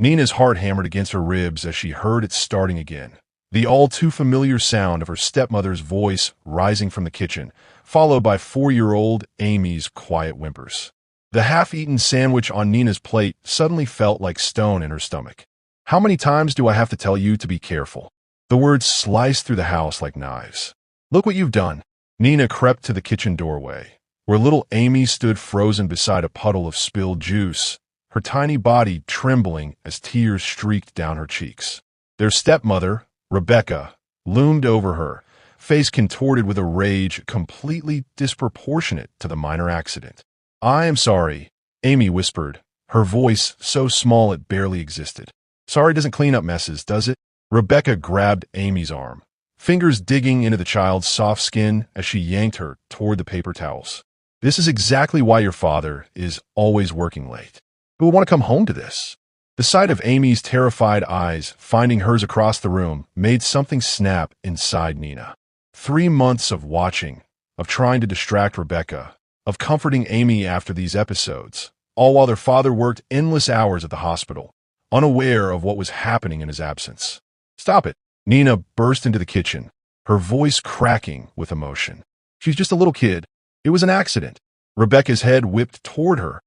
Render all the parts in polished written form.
Nina's heart hammered against her ribs as she heard it starting again. The all-too-familiar sound of her stepmother's voice rising from the kitchen, followed by 4-year-old Amy's quiet whimpers. The half-eaten sandwich on Nina's plate suddenly felt like stone in her stomach. "How many times do I have to tell you to be careful?" The words sliced through the house like knives. "Look what you've done." Nina crept to the kitchen doorway, where little Amy stood frozen beside a puddle of spilled juice, her tiny body trembling as tears streaked down her cheeks. Their stepmother, Rebecca, loomed over her, face contorted with a rage completely disproportionate to the minor accident. "I am sorry," Amy whispered, her voice so small it barely existed. "Sorry doesn't clean up messes, does it?" Rebecca grabbed Amy's arm, fingers digging into the child's soft skin as she yanked her toward the paper towels. "This is exactly why your father is always working late. Who would want to come home to this?" The sight of Amy's terrified eyes finding hers across the room made something snap inside Nina. 3 months of watching, of trying to distract Rebecca, of comforting Amy after these episodes, all while their father worked endless hours at the hospital, unaware of what was happening in his absence. "Stop it!" Nina burst into the kitchen, her voice cracking with emotion. "She's just a little kid. It was an accident." Rebecca's head whipped toward her,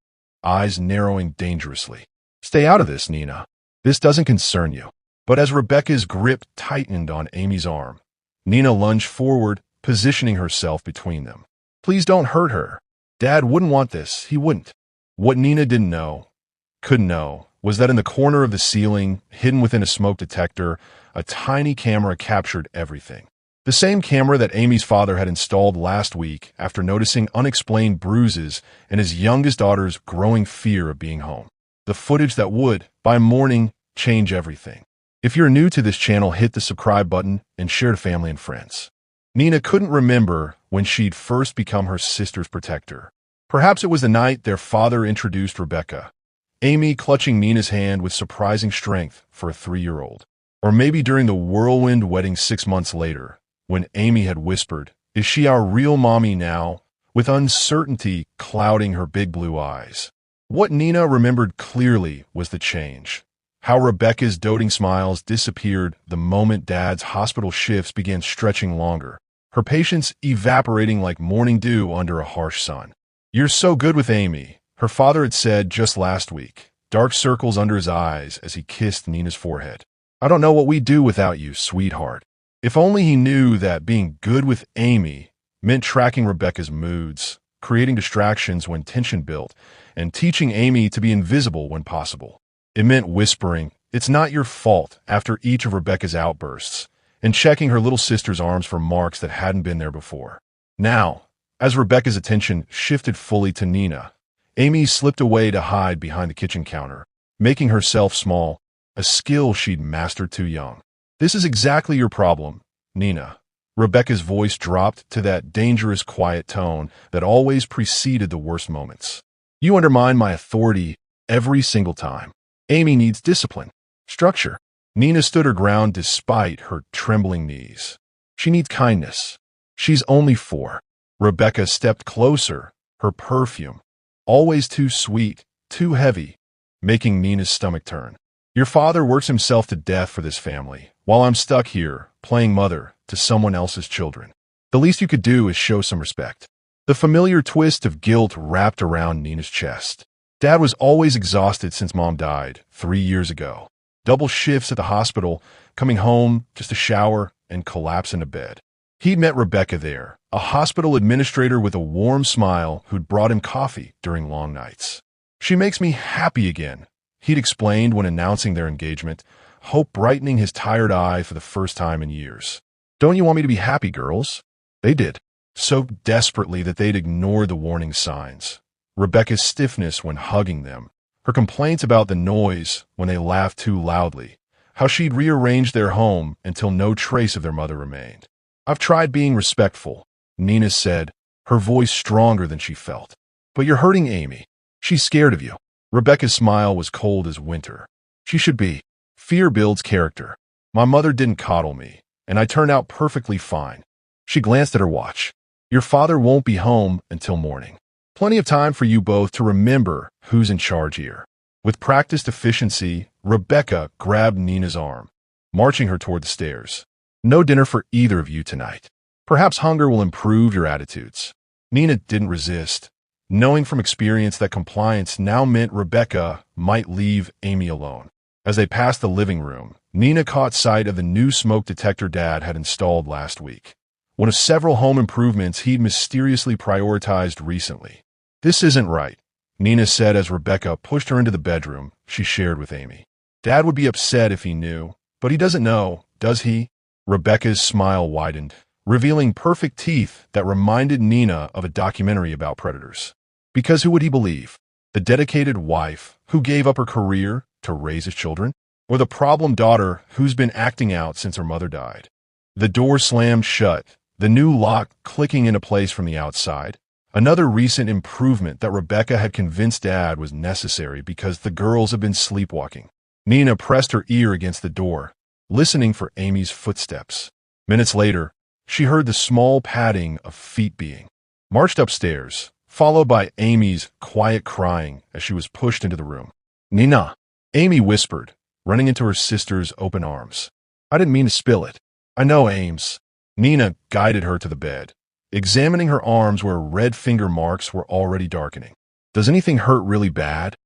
eyes narrowing dangerously. "Stay out of this, Nina. This doesn't concern you." But as Rebecca's grip tightened on Amy's arm, Nina lunged forward, positioning herself between them. "Please don't hurt her. Dad wouldn't want this. He wouldn't." What Nina couldn't know, was that in the corner of the ceiling, hidden within a smoke detector, a tiny camera captured everything. The same camera that Amy's father had installed last week after noticing unexplained bruises and his youngest daughter's growing fear of being home. The footage that would, by morning, change everything. If you're new to this channel, hit the subscribe button and share to family and friends. Nina couldn't remember when she'd first become her sister's protector. Perhaps it was the night their father introduced Rebecca, Amy clutching Nina's hand with surprising strength for a 3-year-old. Or maybe during the whirlwind wedding 6 months later, when Amy had whispered, "Is she our real mommy now?" with uncertainty clouding her big blue eyes. What Nina remembered clearly was the change. How Rebecca's doting smiles disappeared the moment Dad's hospital shifts began stretching longer, her patience evaporating like morning dew under a harsh sun. "You're so good with Amy," her father had said just last week, dark circles under his eyes as he kissed Nina's forehead. "I don't know what we'd do without you, sweetheart." If only he knew that being good with Amy meant tracking Rebecca's moods, creating distractions when tension built, and teaching Amy to be invisible when possible. It meant whispering, "It's not your fault," after each of Rebecca's outbursts, and checking her little sister's arms for marks that hadn't been there before. Now, as Rebecca's attention shifted fully to Nina, Amy slipped away to hide behind the kitchen counter, making herself small, a skill she'd mastered too young. "This is exactly your problem, Nina." Rebecca's voice dropped to that dangerous quiet tone that always preceded the worst moments. "You undermine my authority every single time. Amy needs discipline, structure." Nina stood her ground despite her trembling knees. "She needs kindness. She's only 4. Rebecca stepped closer, her perfume, always too sweet, too heavy, making Nina's stomach turn. "Your father works himself to death for this family, while I'm stuck here, playing mother to someone else's children. The least you could do is show some respect." The familiar twist of guilt wrapped around Nina's chest. Dad was always exhausted since Mom died 3 years ago. Double shifts at the hospital, coming home just to shower and collapse into bed. He'd met Rebecca there, a hospital administrator with a warm smile who'd brought him coffee during long nights. "She makes me happy again," he'd explained when announcing their engagement, hope brightening his tired eye for the first time in years. "Don't you want me to be happy, girls?" They did, so desperately that they'd ignored the warning signs. Rebecca's stiffness when hugging them, her complaints about the noise when they laughed too loudly, how she'd rearranged their home until no trace of their mother remained. "I've tried being respectful," Nina said, her voice stronger than she felt. "But you're hurting Amy. She's scared of you." Rebecca's smile was cold as winter. "She should be. Fear builds character. My mother didn't coddle me, and I turned out perfectly fine." She glanced at her watch. "Your father won't be home until morning. Plenty of time for you both to remember who's in charge here." With practiced efficiency, Rebecca grabbed Nina's arm, marching her toward the stairs. No dinner for either of you tonight. Perhaps hunger will improve your attitudes. Nina didn't resist, knowing from experience that compliance now meant Rebecca might leave Amy alone. As they passed the living room, Nina caught sight of the new smoke detector Dad had installed last week, one of several home improvements he'd mysteriously prioritized recently. "This isn't right," Nina said as Rebecca pushed her into the bedroom she shared with Amy. "Dad would be upset if he knew, but he doesn't know, does he?" Rebecca's smile widened, revealing perfect teeth that reminded Nina of a documentary about predators. Because who would he believe? The dedicated wife who gave up her career to raise his children? Or the problem daughter who's been acting out since her mother died? The door slammed shut, the new lock clicking into place from the outside. Another recent improvement that Rebecca had convinced Dad was necessary because the girls had been sleepwalking. Nina pressed her ear against the door, listening for Amy's footsteps. Minutes later, she heard the small padding of feet being marched upstairs, followed by Amy's quiet crying as she was pushed into the room. "Nina," Amy whispered, running into her sister's open arms. "I didn't mean to spill it." "I know, Ames." Nina guided her to the bed, examining her arms where red finger marks were already darkening. "Does anything hurt really bad?"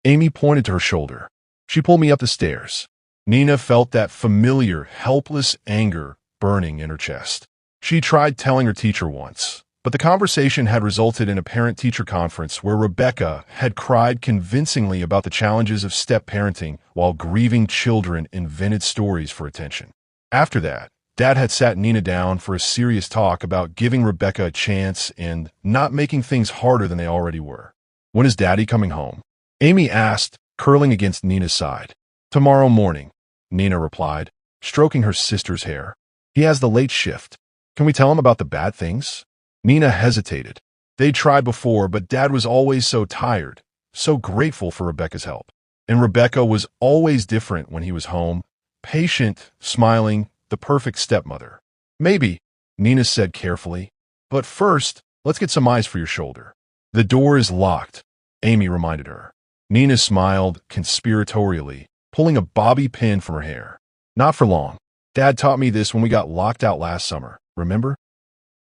Amy pointed to her shoulder. "She pulled me up the stairs." Nina felt that familiar, helpless anger burning in her chest. She tried telling her teacher once, but the conversation had resulted in a parent-teacher conference where Rebecca had cried convincingly about the challenges of step-parenting while grieving children invented stories for attention. After that, Dad had sat Nina down for a serious talk about giving Rebecca a chance and not making things harder than they already were. "When is Daddy coming home?" Amy asked, curling against Nina's side. "Tomorrow morning," Nina replied, stroking her sister's hair. "He has the late shift. Can we tell him about the bad things?" Nina hesitated. They'd tried before, but Dad was always so tired, so grateful for Rebecca's help. And Rebecca was always different when he was home, patient, smiling, the perfect stepmother. "Maybe," Nina said carefully. "But first, let's get some ice for your shoulder." "The door is locked," Amy reminded her. Nina smiled conspiratorially, pulling a bobby pin from her hair. "Not for long. Dad taught me this when we got locked out last summer, remember?"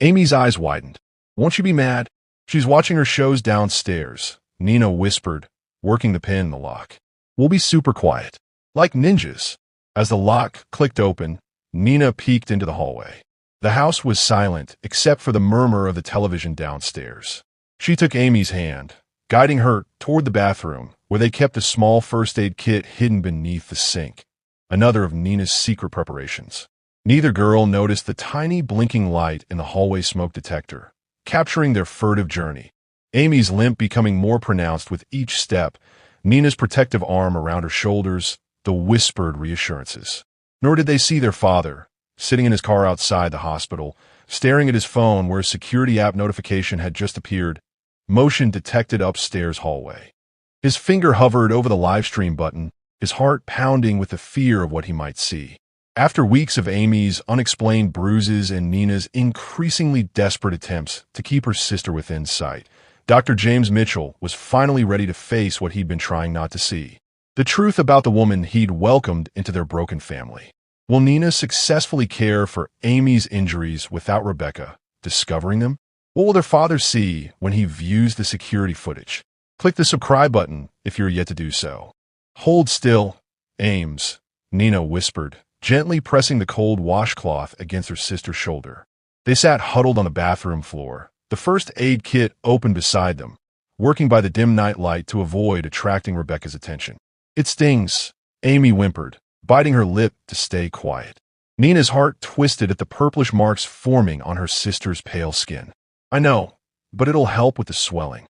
Amy's eyes widened. "Won't you be mad?" "She's watching her shows downstairs," Nina whispered, working the pin in the lock. "We'll be super quiet, like ninjas." As the lock clicked open, Nina peeked into the hallway. The house was silent except for the murmur of the television downstairs. She took Amy's hand, guiding her toward the bathroom, where they kept a small first aid kit hidden beneath the sink, another of Nina's secret preparations. Neither girl noticed the tiny blinking light in the hallway smoke detector, capturing their furtive journey. Amy's limp becoming more pronounced with each step, Nina's protective arm around her shoulders, the whispered reassurances. Nor did they see their father, sitting in his car outside the hospital, staring at his phone where a security app notification had just appeared, motion detected upstairs hallway. His finger hovered over the livestream button, his heart pounding with the fear of what he might see. After weeks of Amy's unexplained bruises and Nina's increasingly desperate attempts to keep her sister within sight, Dr. James Mitchell was finally ready to face what he'd been trying not to see. The truth about the woman he'd welcomed into their broken family. Will Nina successfully care for Amy's injuries without Rebecca discovering them? What will their father see when he views the security footage? Click the subscribe button if you're yet to do so. "Hold still, Ames," Nina whispered, gently pressing the cold washcloth against her sister's shoulder. They sat huddled on the bathroom floor, the first aid kit open beside them, working by the dim night light to avoid attracting Rebecca's attention. "It stings," Amy whimpered, biting her lip to stay quiet. Nina's heart twisted at the purplish marks forming on her sister's pale skin. "I know, but it'll help with the swelling."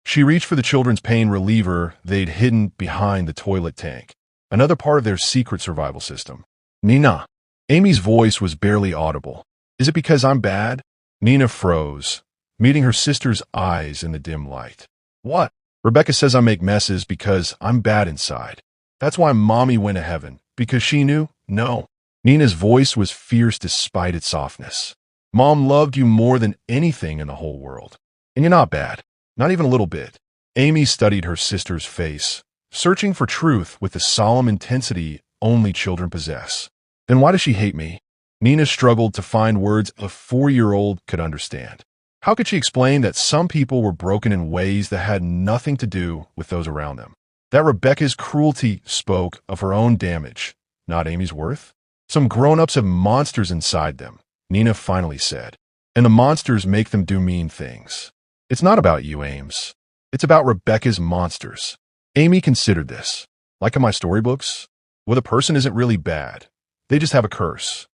She reached for the children's pain reliever they'd hidden behind the toilet tank, another part of their secret survival system. "Nina." Amy's voice was barely audible. "Is it because I'm bad?" Nina froze, meeting her sister's eyes in the dim light. "What?" "Rebecca says I make messes because I'm bad inside. That's why Mommy went to heaven, because she knew." "No." Nina's voice was fierce despite its softness. "Mom loved you more than anything in the whole world. And you're not bad. Not even a little bit." Amy studied her sister's face, searching for truth with the solemn intensity only children possess. Then why does she hate me? Nina struggled to find words a 4-year-old could understand. How could she explain that some people were broken in ways that had nothing to do with those around them? That Rebecca's cruelty spoke of her own damage, not Amy's worth? Some grown-ups have monsters inside them, Nina finally said. And the monsters make them do mean things. It's not about you, Ames. It's about Rebecca's monsters. Amy considered this. Like in my storybooks, where the person isn't really bad. They just have a curse.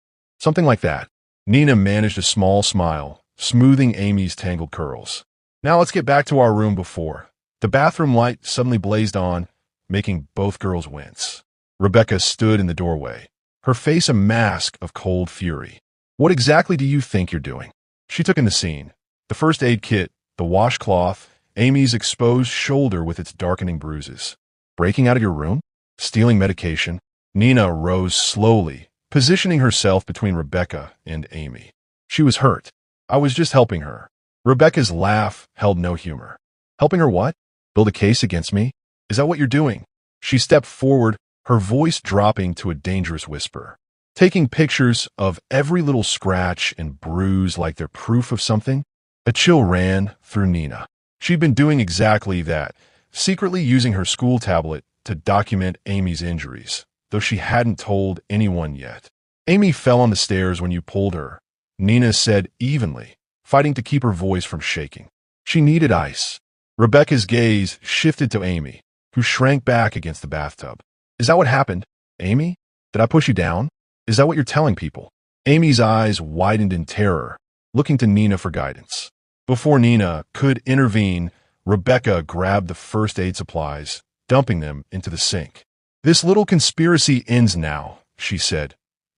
Something like that. Nina managed a small smile, smoothing Amy's tangled curls. Now let's get back to our room before. The bathroom light suddenly blazed on, making both girls wince. Rebecca stood in the doorway, her face a mask of cold fury. What exactly do you think you're doing? She took in the scene. The first aid kit, the washcloth, Amy's exposed shoulder with its darkening bruises. Breaking out of your room? Stealing medication? Nina rose slowly, positioning herself between Rebecca and Amy. She was hurt. I was just helping her. Rebecca's laugh held no humor. Helping her what? Build a case against me? Is that what you're doing? She stepped forward, her voice dropping to a dangerous whisper. Taking pictures of every little scratch and bruise like they're proof of something? A chill ran through Nina. She'd been doing exactly that, secretly using her school tablet to document Amy's injuries, though she hadn't told anyone yet. Amy fell on the stairs when you pulled her, Nina said evenly, fighting to keep her voice from shaking. She needed ice. Rebecca's gaze shifted to Amy, who shrank back against the bathtub. Is that what happened? Amy? Did I push you down? Is that what you're telling people? Amy's eyes widened in terror, looking to Nina for guidance. Before Nina could intervene, Rebecca grabbed the first aid supplies, dumping them into the sink. This little conspiracy ends now, she said,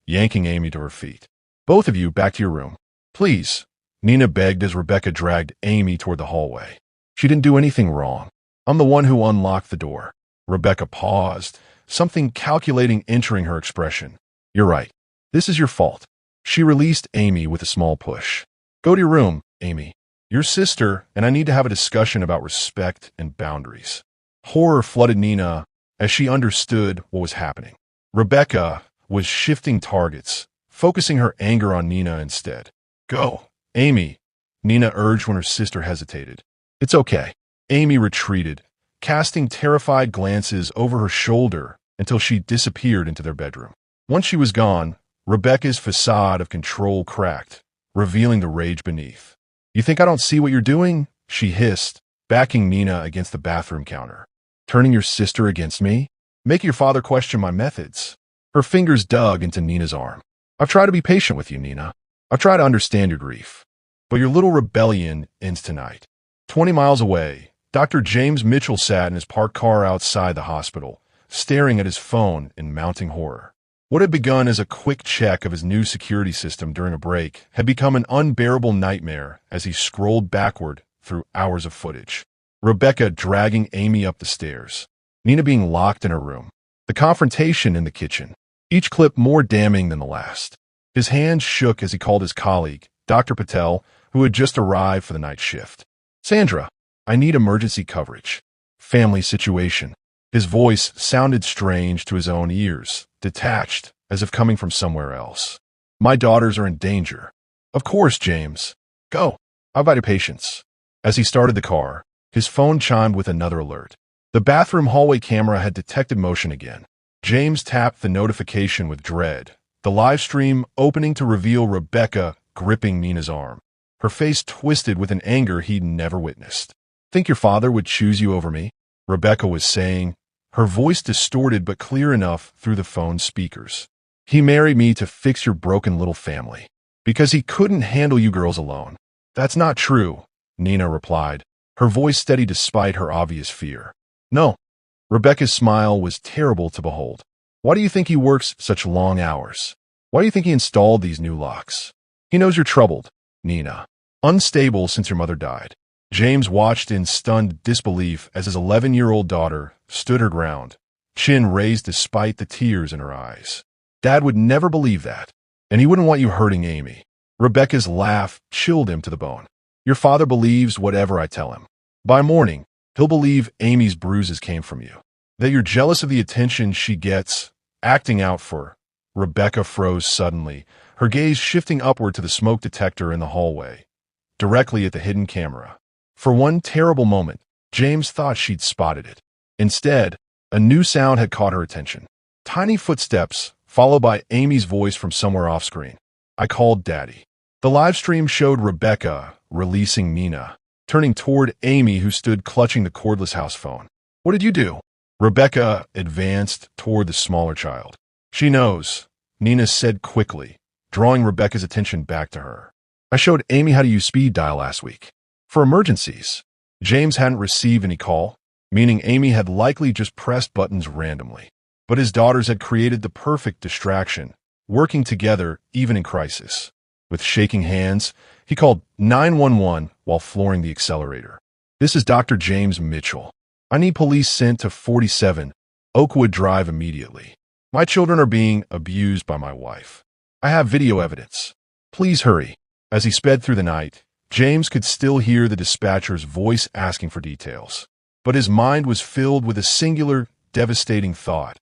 yanking Amy to her feet. Both of you back to your room. Please, Nina begged as Rebecca dragged Amy toward the hallway. She didn't do anything wrong. I'm the one who unlocked the door. Rebecca paused, something calculating entering her expression. You're right. This is your fault. She released Amy with a small push. Go to your room, Amy. Your sister and I need to have a discussion about respect and boundaries. Horror flooded Nina as she understood what was happening. Rebecca was shifting targets, focusing her anger on Nina instead. Go, Amy, Nina urged when her sister hesitated. It's okay. Amy retreated, casting terrified glances over her shoulder until she disappeared into their bedroom. Once she was gone, Rebecca's facade of control cracked, revealing the rage beneath. You think I don't see what you're doing? She hissed, backing Nina against the bathroom counter. Turning your sister against me? Make your father question my methods. Her fingers dug into Nina's arm. I've tried to be patient with you, Nina. I've tried to understand your grief. But your little rebellion ends tonight. 20 miles away, Dr. James Mitchell sat in his parked car outside the hospital, staring at his phone in mounting horror. What had begun as a quick check of his new security system during a break had become an unbearable nightmare as he scrolled backward through hours of footage. Rebecca dragging Amy up the stairs, Nina being locked in her room, the confrontation in the kitchen, each clip more damning than the last. His hands shook as he called his colleague, Dr. Patel, who had just arrived for the night shift. Sandra, I need emergency coverage. Family situation. His voice sounded strange to his own ears, detached, as if coming from somewhere else. My daughters are in danger. Of course, James. Go. I've got your patience. As he started the car, his phone chimed with another alert. The bathroom hallway camera had detected motion again. James tapped the notification with dread, the live stream opening to reveal Rebecca gripping Nina's arm, her face twisted with an anger he'd never witnessed. Think your father would choose you over me? Rebecca was saying, her voice distorted but clear enough through the phone's speakers. He married me to fix your broken little family, because he couldn't handle you girls alone. That's not true, Nina replied, her voice steady despite her obvious fear. No. Rebecca's smile was terrible to behold. Why do you think he works such long hours? Why do you think he installed these new locks? He knows you're troubled, Nina. Unstable since your mother died. James watched in stunned disbelief as his 11-year-old daughter stood her ground, chin raised despite the tears in her eyes. Dad would never believe that, and he wouldn't want you hurting Amy. Rebecca's laugh chilled him to the bone. Your father believes whatever I tell him. By morning, he'll believe Amy's bruises came from you. That you're jealous of the attention she gets, acting out for. Rebecca froze suddenly, her gaze shifting upward to the smoke detector in the hallway, directly at the hidden camera. For one terrible moment, James thought she'd spotted it. Instead, a new sound had caught her attention. Tiny footsteps, followed by Amy's voice from somewhere off-screen. I called Daddy. The live stream showed Rebecca releasing Nina, turning toward Amy, who stood clutching the cordless house phone. What did you do? Rebecca advanced toward the smaller child. She knows, Nina said quickly, drawing Rebecca's attention back to her. I showed Amy how to use speed dial last week. For emergencies. James hadn't received any call, meaning Amy had likely just pressed buttons randomly. But his daughters had created the perfect distraction, working together even in crisis. With shaking hands, he called 911 while flooring the accelerator. This is Dr. James Mitchell. I need police sent to 47 Oakwood Drive immediately. My children are being abused by my wife. I have video evidence. Please hurry. As he sped through the night, James could still hear the dispatcher's voice asking for details. But his mind was filled with a singular, devastating thought.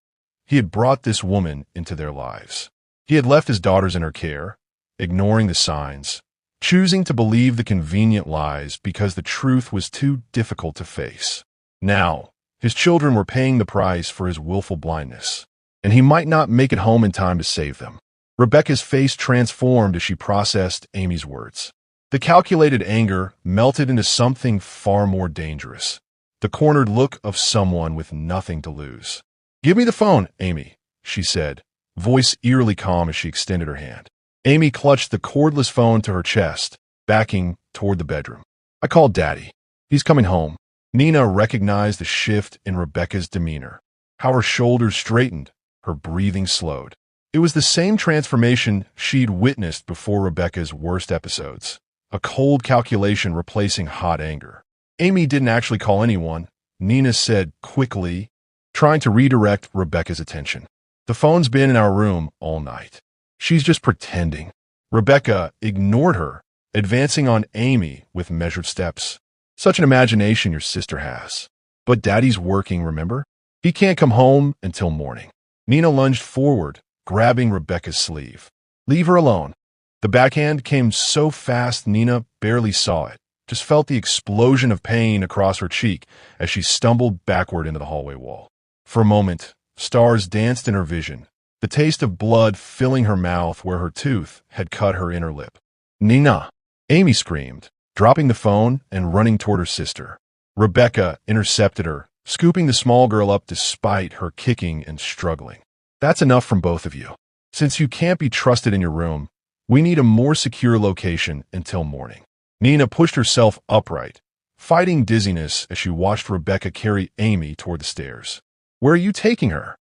He had brought this woman into their lives. He had left his daughters in her care, ignoring the signs, choosing to believe the convenient lies because the truth was too difficult to face. Now, his children were paying the price for his willful blindness, and he might not make it home in time to save them. Rebecca's face transformed as she processed Amy's words. The calculated anger melted into something far more dangerous, the cornered look of someone with nothing to lose. Give me the phone, Amy, she said, voice eerily calm as she extended her hand. Amy clutched the cordless phone to her chest, backing toward the bedroom. I called Daddy. He's coming home. Nina recognized the shift in Rebecca's demeanor, how her shoulders straightened, her breathing slowed. It was the same transformation she'd witnessed before Rebecca's worst episodes, a cold calculation replacing hot anger. Amy didn't actually call anyone, Nina said quickly, trying to redirect Rebecca's attention. The phone's been in our room all night. She's just pretending. Rebecca ignored her, advancing on Amy with measured steps. Such an imagination your sister has. But Daddy's working, remember? He can't come home until morning. Nina lunged forward, grabbing Rebecca's sleeve. Leave her alone. The backhand came so fast Nina barely saw it, just felt the explosion of pain across her cheek as she stumbled backward into the hallway wall. For a moment, stars danced in her vision, the taste of blood filling her mouth where her tooth had cut her inner lip. Nina! Amy screamed, dropping the phone and running toward her sister. Rebecca intercepted her, scooping the small girl up despite her kicking and struggling. That's enough from both of you. Since you can't be trusted in your room, we need a more secure location until morning. Nina pushed herself upright, fighting dizziness as she watched Rebecca carry Amy toward the stairs. Where are you taking her?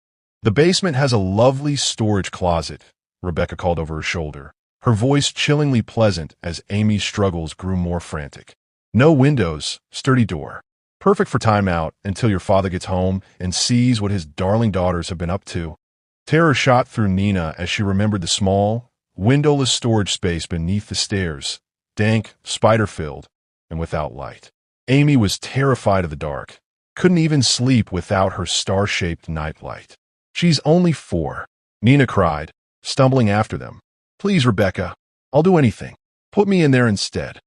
The basement has a lovely storage closet, Rebecca called over her shoulder, her voice chillingly pleasant as Amy's struggles grew more frantic. No windows, sturdy door. Perfect for timeout until your father gets home and sees what his darling daughters have been up to. Terror shot through Nina as she remembered the small, windowless storage space beneath the stairs, dank, spider-filled, and without light. Amy was terrified of the dark, couldn't even sleep without her star-shaped nightlight. She's only 4, Nina cried, stumbling after them. Please, Rebecca, I'll do anything. Put me in there instead.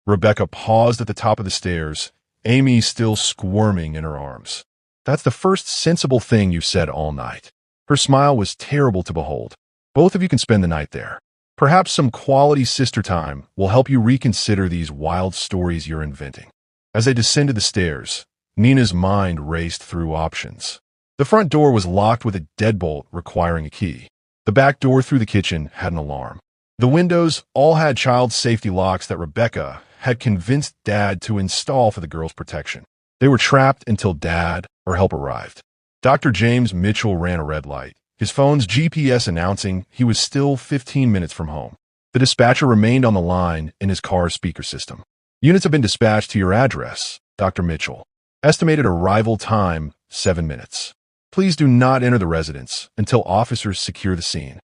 Rebecca paused at the top of the stairs, Amy still squirming in her arms. That's the first sensible thing you said all night. Her smile was terrible to behold. Both of you can spend the night there. Perhaps some quality sister time will help you reconsider these wild stories you're inventing. As they descended the stairs, Nina's mind raced through options. The front door was locked with a deadbolt requiring a key. The back door through the kitchen had an alarm. The windows all had child safety locks that Rebecca had convinced Dad to install for the girls' protection. They were trapped until Dad or help arrived. Dr. James Mitchell ran a red light, his phone's GPS announcing he was still 15 minutes from home. The dispatcher remained on the line in his car's speaker system. Units have been dispatched to your address, Dr. Mitchell. Estimated arrival time, 7 minutes. Please do not enter the residence until officers secure the scene.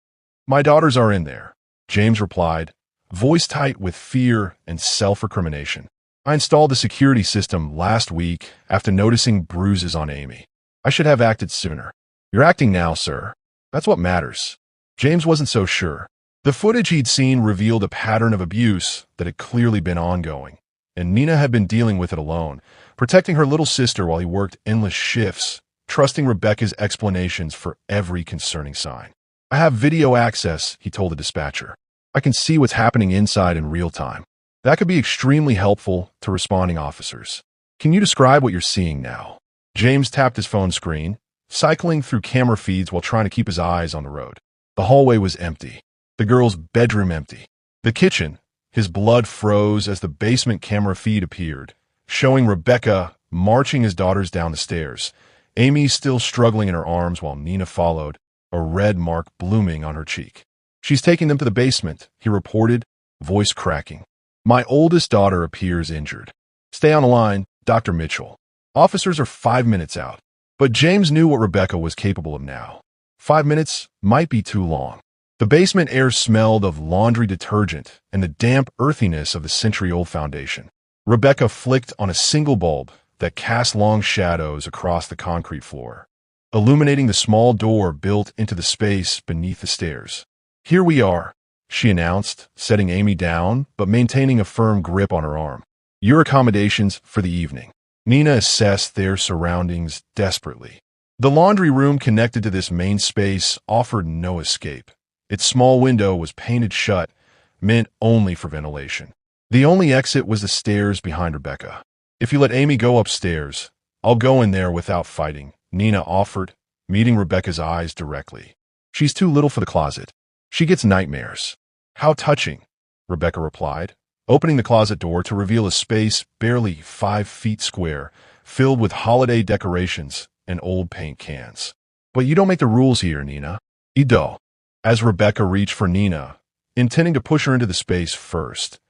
My daughters are in there, James replied, voice tight with fear and self-recrimination. I installed the security system last week after noticing bruises on Amy. I should have acted sooner. You're acting now, sir. That's what matters. James wasn't so sure. The footage he'd seen revealed a pattern of abuse that had clearly been ongoing, and Nina had been dealing with it alone, protecting her little sister while he worked endless shifts, trusting Rebecca's explanations for every concerning sign. I have video access, he told the dispatcher. I can see what's happening inside in real time. That could be extremely helpful to responding officers. Can you describe what you're seeing now? James tapped his phone screen, cycling through camera feeds while trying to keep his eyes on the road. The hallway was empty. The girl's bedroom empty. The kitchen, his blood froze as the basement camera feed appeared, showing Rebecca marching his daughters down the stairs, Amy still struggling in her arms while Nina followed, a red mark blooming on her cheek. She's taking them to the basement, he reported, voice cracking. My oldest daughter appears injured. Stay on the line, Dr. Mitchell. Officers are 5 minutes out. But James knew what Rebecca was capable of now. 5 minutes might be too long. The basement air smelled of laundry detergent and the damp earthiness of the century-old foundation. Rebecca flicked on a single bulb that cast long shadows across the concrete floor, illuminating the small door built into the space beneath the stairs. Here we are, she announced, setting Amy down but maintaining a firm grip on her arm. Your accommodations for the evening. Nina assessed their surroundings desperately. The laundry room connected to this main space offered no escape. Its small window was painted shut, meant only for ventilation. The only exit was the stairs behind Rebecca. If you let Amy go upstairs, I'll go in there without fighting, Nina offered, meeting Rebecca's eyes directly. She's too little for the closet. She gets nightmares. How touching, Rebecca replied, opening the closet door to reveal a space barely 5 feet square, filled with holiday decorations and old paint cans. But you don't make the rules here, Nina. You don't. As Rebecca reached for Nina, intending to push her into the space first,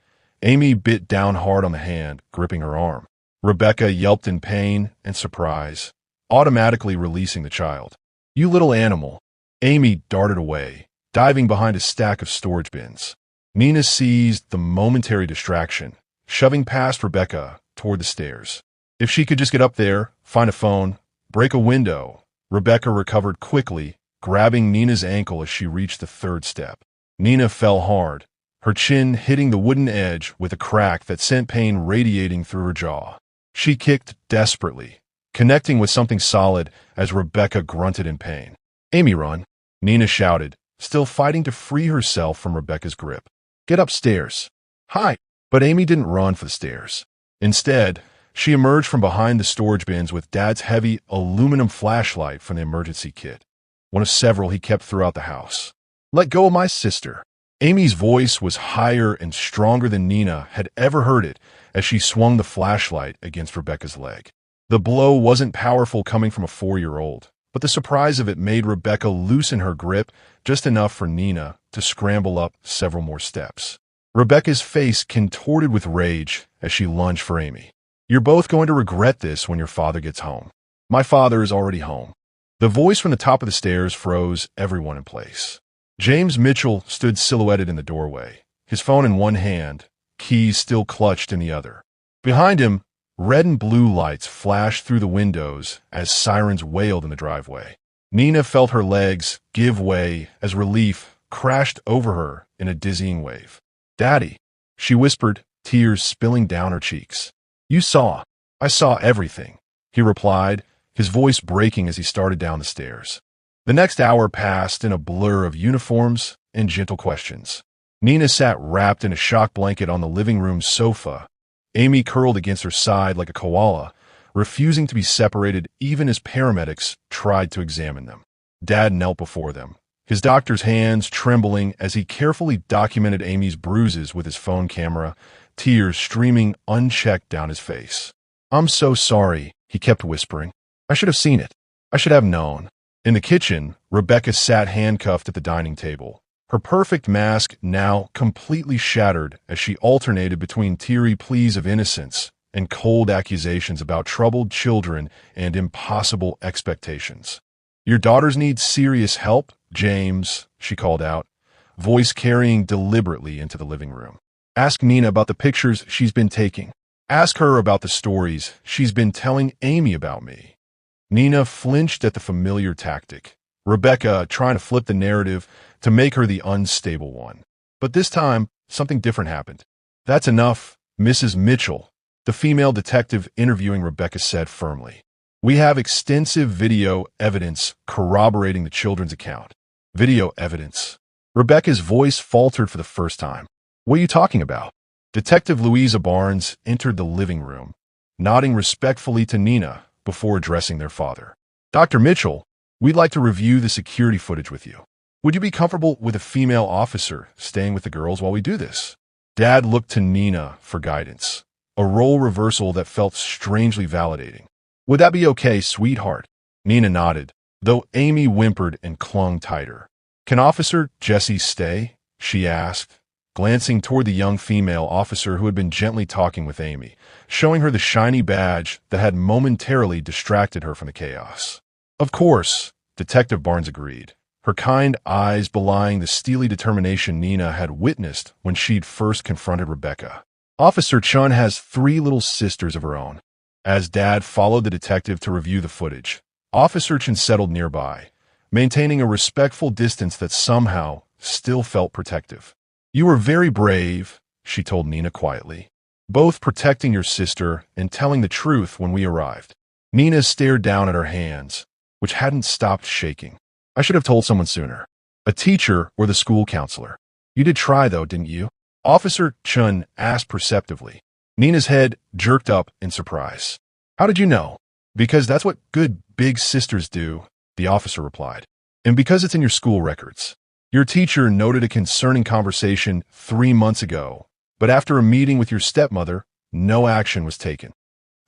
Amy bit down hard on the hand, gripping her arm. Rebecca yelped in pain and surprise, automatically releasing the child. You little animal. Amy darted away, diving behind a stack of storage bins. Nina seized the momentary distraction, shoving past Rebecca toward the stairs. If she could just get up there, find a phone, break a window, Rebecca recovered quickly, grabbing Nina's ankle as she reached the 3rd step. Nina fell hard, her chin hitting the wooden edge with a crack that sent pain radiating through her jaw. She kicked desperately, connecting with something solid as Rebecca grunted in pain. Amy, run, Nina shouted, still fighting to free herself from Rebecca's grip. Get upstairs. Hi. But Amy didn't run for the stairs. Instead, she emerged from behind the storage bins with Dad's heavy aluminum flashlight from the emergency kit, one of several he kept throughout the house. Let go of my sister. Amy's voice was higher and stronger than Nina had ever heard it as she swung the flashlight against Rebecca's leg. The blow wasn't powerful coming from a 4-year-old, but the surprise of it made Rebecca loosen her grip just enough for Nina to scramble up several more steps. Rebecca's face contorted with rage as she lunged for Amy. You're both going to regret this when your father gets home. My father is already home. The voice from the top of the stairs froze everyone in place. James Mitchell stood silhouetted in the doorway, his phone in one hand, keys still clutched in the other. Behind him, red and blue lights flashed through the windows as sirens wailed in the driveway. Nina felt her legs give way as relief crashed over her in a dizzying wave. Daddy, she whispered, tears spilling down her cheeks. You saw. I saw everything, he replied, his voice breaking as he started down the stairs. The next hour passed in a blur of uniforms and gentle questions. Nina sat wrapped in a shock blanket on the living room sofa, Amy curled against her side like a koala, refusing to be separated even as paramedics tried to examine them. Dad knelt before them, his doctor's hands trembling as he carefully documented Amy's bruises with his phone camera, tears streaming unchecked down his face. I'm so sorry, he kept whispering. I should have seen it. I should have known. In the kitchen, Rebecca sat handcuffed at the dining table, her perfect mask now completely shattered as she alternated between teary pleas of innocence and cold accusations about troubled children and impossible expectations. Your daughters need serious help, James, she called out, voice carrying deliberately into the living room. Ask Nina about the pictures she's been taking. Ask her about the stories she's been telling Amy about me. Nina flinched at the familiar tactic. Rebecca trying to flip the narrative to make her the unstable one. But this time, something different happened. "That's enough, Mrs. Mitchell," the female detective interviewing Rebecca said firmly. "We have extensive video evidence corroborating the children's account." Video evidence. Rebecca's voice faltered for the first time. "What are you talking about?" Detective Louisa Barnes entered the living room, nodding respectfully to Nina before addressing their father. "Dr. Mitchell, we'd like to review the security footage with you. Would you be comfortable with a female officer staying with the girls while we do this?" Dad looked to Nina for guidance, a role reversal that felt strangely validating. "Would that be okay, sweetheart?" Nina nodded, though Amy whimpered and clung tighter. "Can Officer Jesse stay?" she asked, glancing toward the young female officer who had been gently talking with Amy, showing her the shiny badge that had momentarily distracted her from the chaos. "Of course," Detective Barnes agreed, her kind eyes belying the steely determination Nina had witnessed when she'd first confronted Rebecca. "Officer Chun has 3 little sisters of her own." As Dad followed the detective to review the footage, Officer Chun settled nearby, maintaining a respectful distance that somehow still felt protective. "You were very brave," she told Nina quietly, "both protecting your sister and telling the truth when we arrived." Nina stared down at her hands, which hadn't stopped shaking. "I should have told someone sooner. A teacher or the school counselor." "You did try, though, didn't you?" Officer Chun asked perceptively. Nina's head jerked up in surprise. "How did you know?" "Because that's what good big sisters do," the officer replied. "And because it's in your school records. Your teacher noted a concerning conversation 3 months ago, but after a meeting with your stepmother, no action was taken."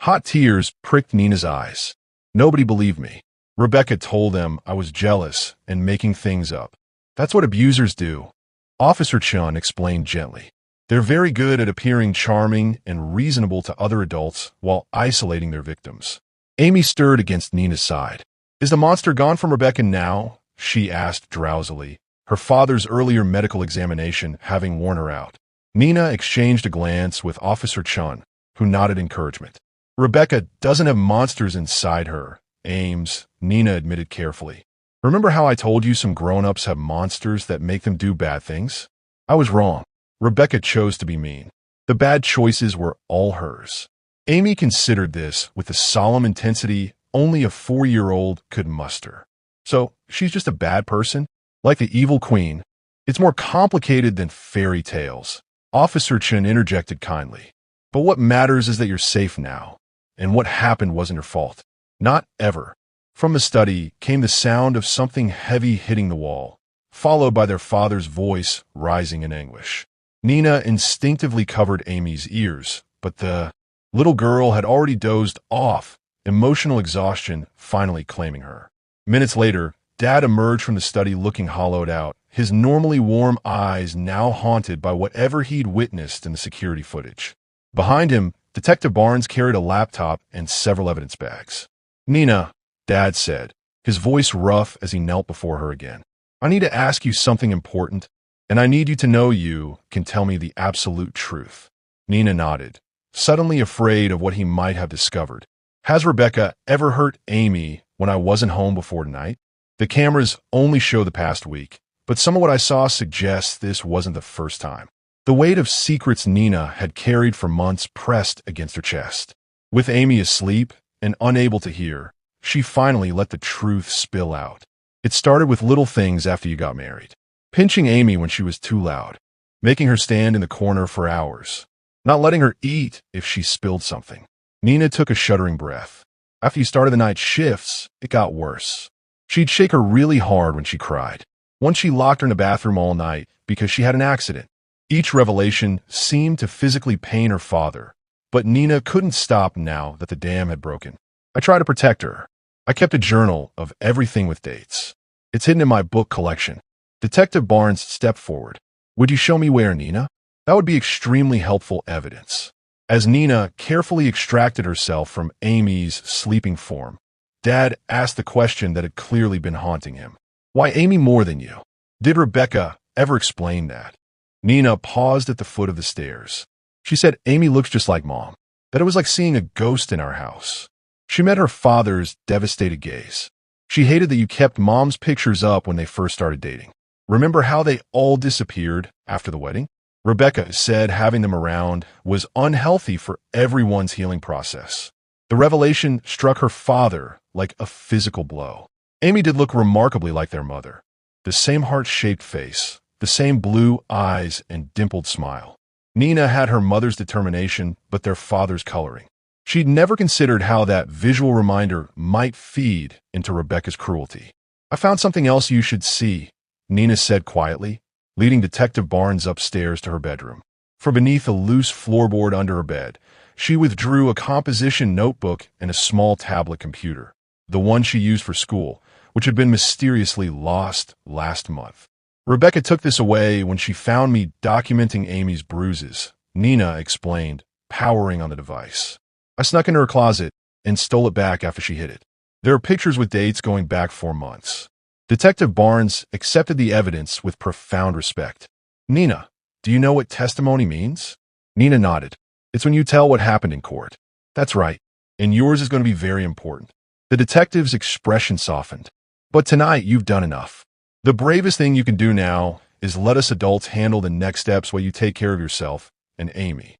Hot tears pricked Nina's eyes. "Nobody believed me. Rebecca told them I was jealous and making things up. That's what abusers do," Officer Chun explained gently. "They're very good at appearing charming and reasonable to other adults while isolating their victims." Amy stirred against Nina's side. "Is the monster gone from Rebecca now?" she asked drowsily, her father's earlier medical examination having worn her out. Nina exchanged a glance with Officer Chun, who nodded encouragement. "Rebecca doesn't have monsters inside her, Ames," Nina admitted carefully. "Remember how I told you some grown-ups have monsters that make them do bad things? I was wrong. Rebecca chose to be mean. The bad choices were all hers." Amy considered this with the solemn intensity only a 4-year-old could muster. "So, she's just a bad person? Like the evil queen?" "It's more complicated than fairy tales," Officer Chun interjected kindly. "But what matters is that you're safe now, and what happened wasn't your fault. Not ever." From the study came the sound of something heavy hitting the wall, followed by their father's voice rising in anguish. Nina instinctively covered Amy's ears, but the little girl had already dozed off, emotional exhaustion finally claiming her. Minutes later, Dad emerged from the study looking hollowed out, his normally warm eyes now haunted by whatever he'd witnessed in the security footage. Behind him, Detective Barnes carried a laptop and several evidence bags. "Nina," Dad said, his voice rough as he knelt before her again, "I need to ask you something important, and I need you to know you can tell me the absolute truth." Nina nodded, suddenly afraid of what he might have discovered. "Has Rebecca ever hurt Amy when I wasn't home before tonight?" The cameras only show the past week, but some of what I saw suggests this wasn't the first time. The weight of secrets Nina had carried for months pressed against her chest. With Amy asleep and unable to hear, she finally let the truth spill out. "It started with little things after you got married. Pinching Amy when she was too loud, making her stand in the corner for hours, not letting her eat if she spilled something." Nina took a shuddering breath. "After you started the night shifts, it got worse. She'd shake her really hard when she cried. Once she locked her in the bathroom all night because she had an accident." Each revelation seemed to physically pain her father, but Nina couldn't stop now that the dam had broken. "I tried to protect her. I kept a journal of everything with dates. It's hidden in my book collection." Detective Barnes stepped forward. "Would you show me where, Nina? That would be extremely helpful evidence." As Nina carefully extracted herself from Amy's sleeping form, Dad asked the question that had clearly been haunting him. "Why Amy more than you? Did Rebecca ever explain that?" Nina paused at the foot of the stairs. She said Amy looks just like Mom, that it was like seeing a ghost in our house. She met her father's devastated gaze. She hated that you kept mom's pictures up when they first started dating. Remember how they all disappeared after the wedding? Rebecca said having them around was unhealthy for everyone's healing process. The revelation struck her father like a physical blow. Amy did look remarkably like their mother. The same heart-shaped face, the same blue eyes and dimpled smile. Nina had her mother's determination, but their father's coloring. She'd never considered how that visual reminder might feed into Rebecca's cruelty. "I found something else you should see," Nina said quietly, leading Detective Barnes upstairs to her bedroom. From beneath a loose floorboard under her bed, she withdrew a composition notebook and a small tablet computer, the one she used for school, which had been mysteriously lost last month. "Rebecca took this away when she found me documenting Amy's bruises," Nina explained, powering on the device. "I snuck into her closet and stole it back after she hid it. There are pictures with dates going back 4 months. Detective Barnes accepted the evidence with profound respect. "Nina, do you know what testimony means?" Nina nodded. "It's when you tell what happened in court." "That's right. And yours is going to be very important." The detective's expression softened. "But tonight you've done enough. The bravest thing you can do now is let us adults handle the next steps while you take care of yourself and Amy."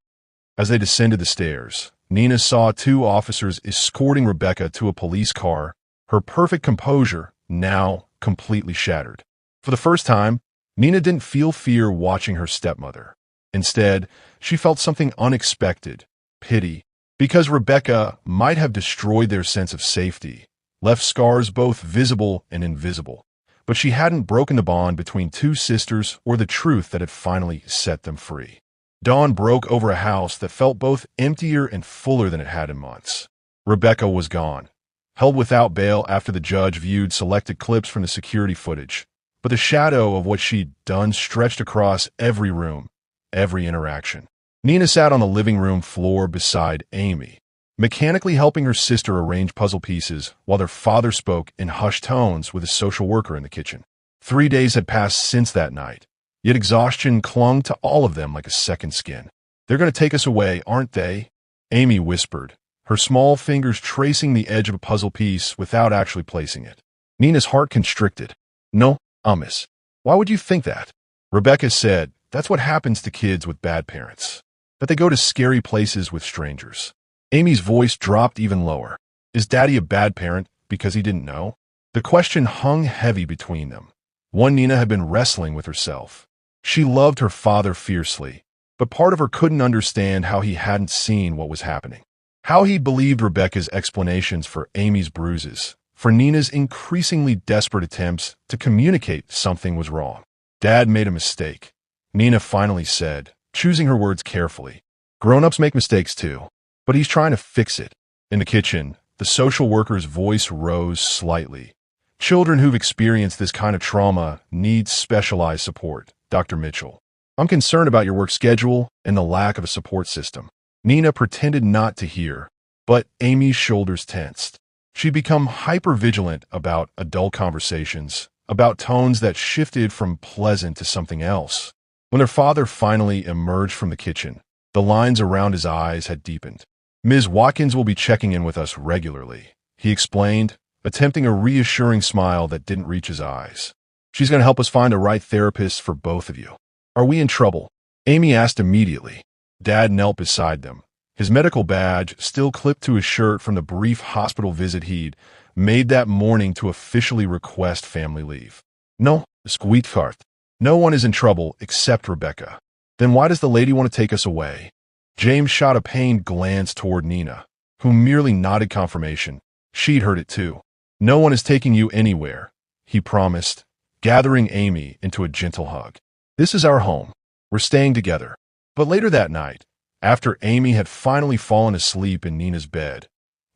As they descended the stairs, Nina saw 2 officers escorting Rebecca to a police car, her perfect composure now completely shattered. For the first time, Nina didn't feel fear watching her stepmother. Instead, she felt something unexpected, pity, because Rebecca might have destroyed their sense of safety, left scars both visible and invisible. But she hadn't broken the bond between 2 sisters or the truth that had finally set them free. Dawn broke over a house that felt both emptier and fuller than it had in months. Rebecca was gone, held without bail after the judge viewed selected clips from the security footage. But the shadow of what she'd done stretched across every room, every interaction. Nina sat on the living room floor beside Amy, mechanically helping her sister arrange puzzle pieces while their father spoke in hushed tones with a social worker in the kitchen. 3 days had passed since that night, yet exhaustion clung to all of them like a second skin. "They're going to take us away, aren't they?" Amy whispered, her small fingers tracing the edge of a puzzle piece without actually placing it. Nina's heart constricted. "No, miss. Why would you think that?" Rebecca said, "That's what happens to kids with bad parents. That they go to scary places with strangers." Amy's voice dropped even lower. "Is Daddy a bad parent because he didn't know?" The question hung heavy between them. One Nina had been wrestling with herself. She loved her father fiercely, but part of her couldn't understand how he hadn't seen what was happening. How he believed Rebecca's explanations for Amy's bruises, for Nina's increasingly desperate attempts to communicate something was wrong. "Dad made a mistake," Nina finally said, choosing her words carefully. "Grown-ups make mistakes too, but he's trying to fix it." In the kitchen, the social worker's voice rose slightly. "Children who've experienced this kind of trauma need specialized support, Dr. Mitchell. I'm concerned about your work schedule and the lack of a support system." Nina pretended not to hear, but Amy's shoulders tensed. She'd become hypervigilant about adult conversations, about tones that shifted from pleasant to something else. When her father finally emerged from the kitchen, the lines around his eyes had deepened. "Ms. Watkins will be checking in with us regularly," he explained, attempting a reassuring smile that didn't reach his eyes. "She's going to help us find a right therapist for both of you." "Are we in trouble?" Amy asked immediately. Dad knelt beside them, his medical badge still clipped to his shirt from the brief hospital visit he'd made that morning to officially request family leave. "No, sweetheart. No one is in trouble except Rebecca." "Then why does the lady want to take us away?" James shot a pained glance toward Nina, who merely nodded confirmation. She'd heard it too. "No one is taking you anywhere," he promised, gathering Amy into a gentle hug. "This is our home. We're staying together." But later that night, after Amy had finally fallen asleep in Nina's bed,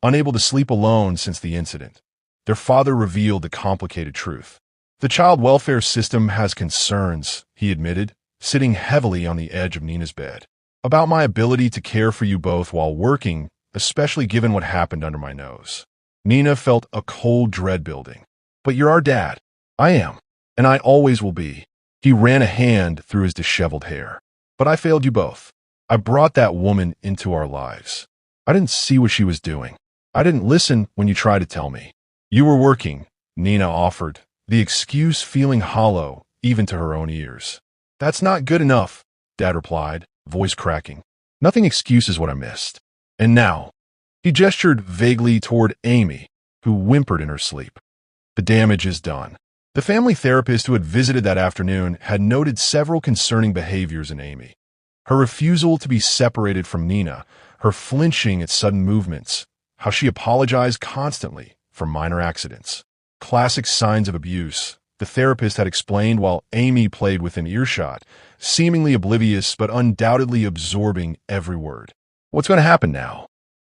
unable to sleep alone since the incident, their father revealed the complicated truth. "The child welfare system has concerns," he admitted, sitting heavily on the edge of Nina's bed. "About my ability to care for you both while working, especially given what happened under my nose." Nina felt a cold dread building. "But you're our dad." "I am, and I always will be." He ran a hand through his disheveled hair. "But I failed you both. I brought that woman into our lives. I didn't see what she was doing. I didn't listen when you tried to tell me. You were working, Nina offered, the excuse feeling hollow even to her own ears. That's not good enough, Dad replied, voice cracking. Nothing excuses what I missed. And now, he gestured vaguely toward Amy, who whimpered in her sleep. The damage is done. The family therapist who had visited that afternoon had noted several concerning behaviors in Amy. Her refusal to be separated from Nina, her flinching at sudden movements, how she apologized constantly for minor accidents. Classic signs of abuse, the therapist had explained while Amy played within earshot, seemingly oblivious but undoubtedly absorbing every word. What's going to happen now?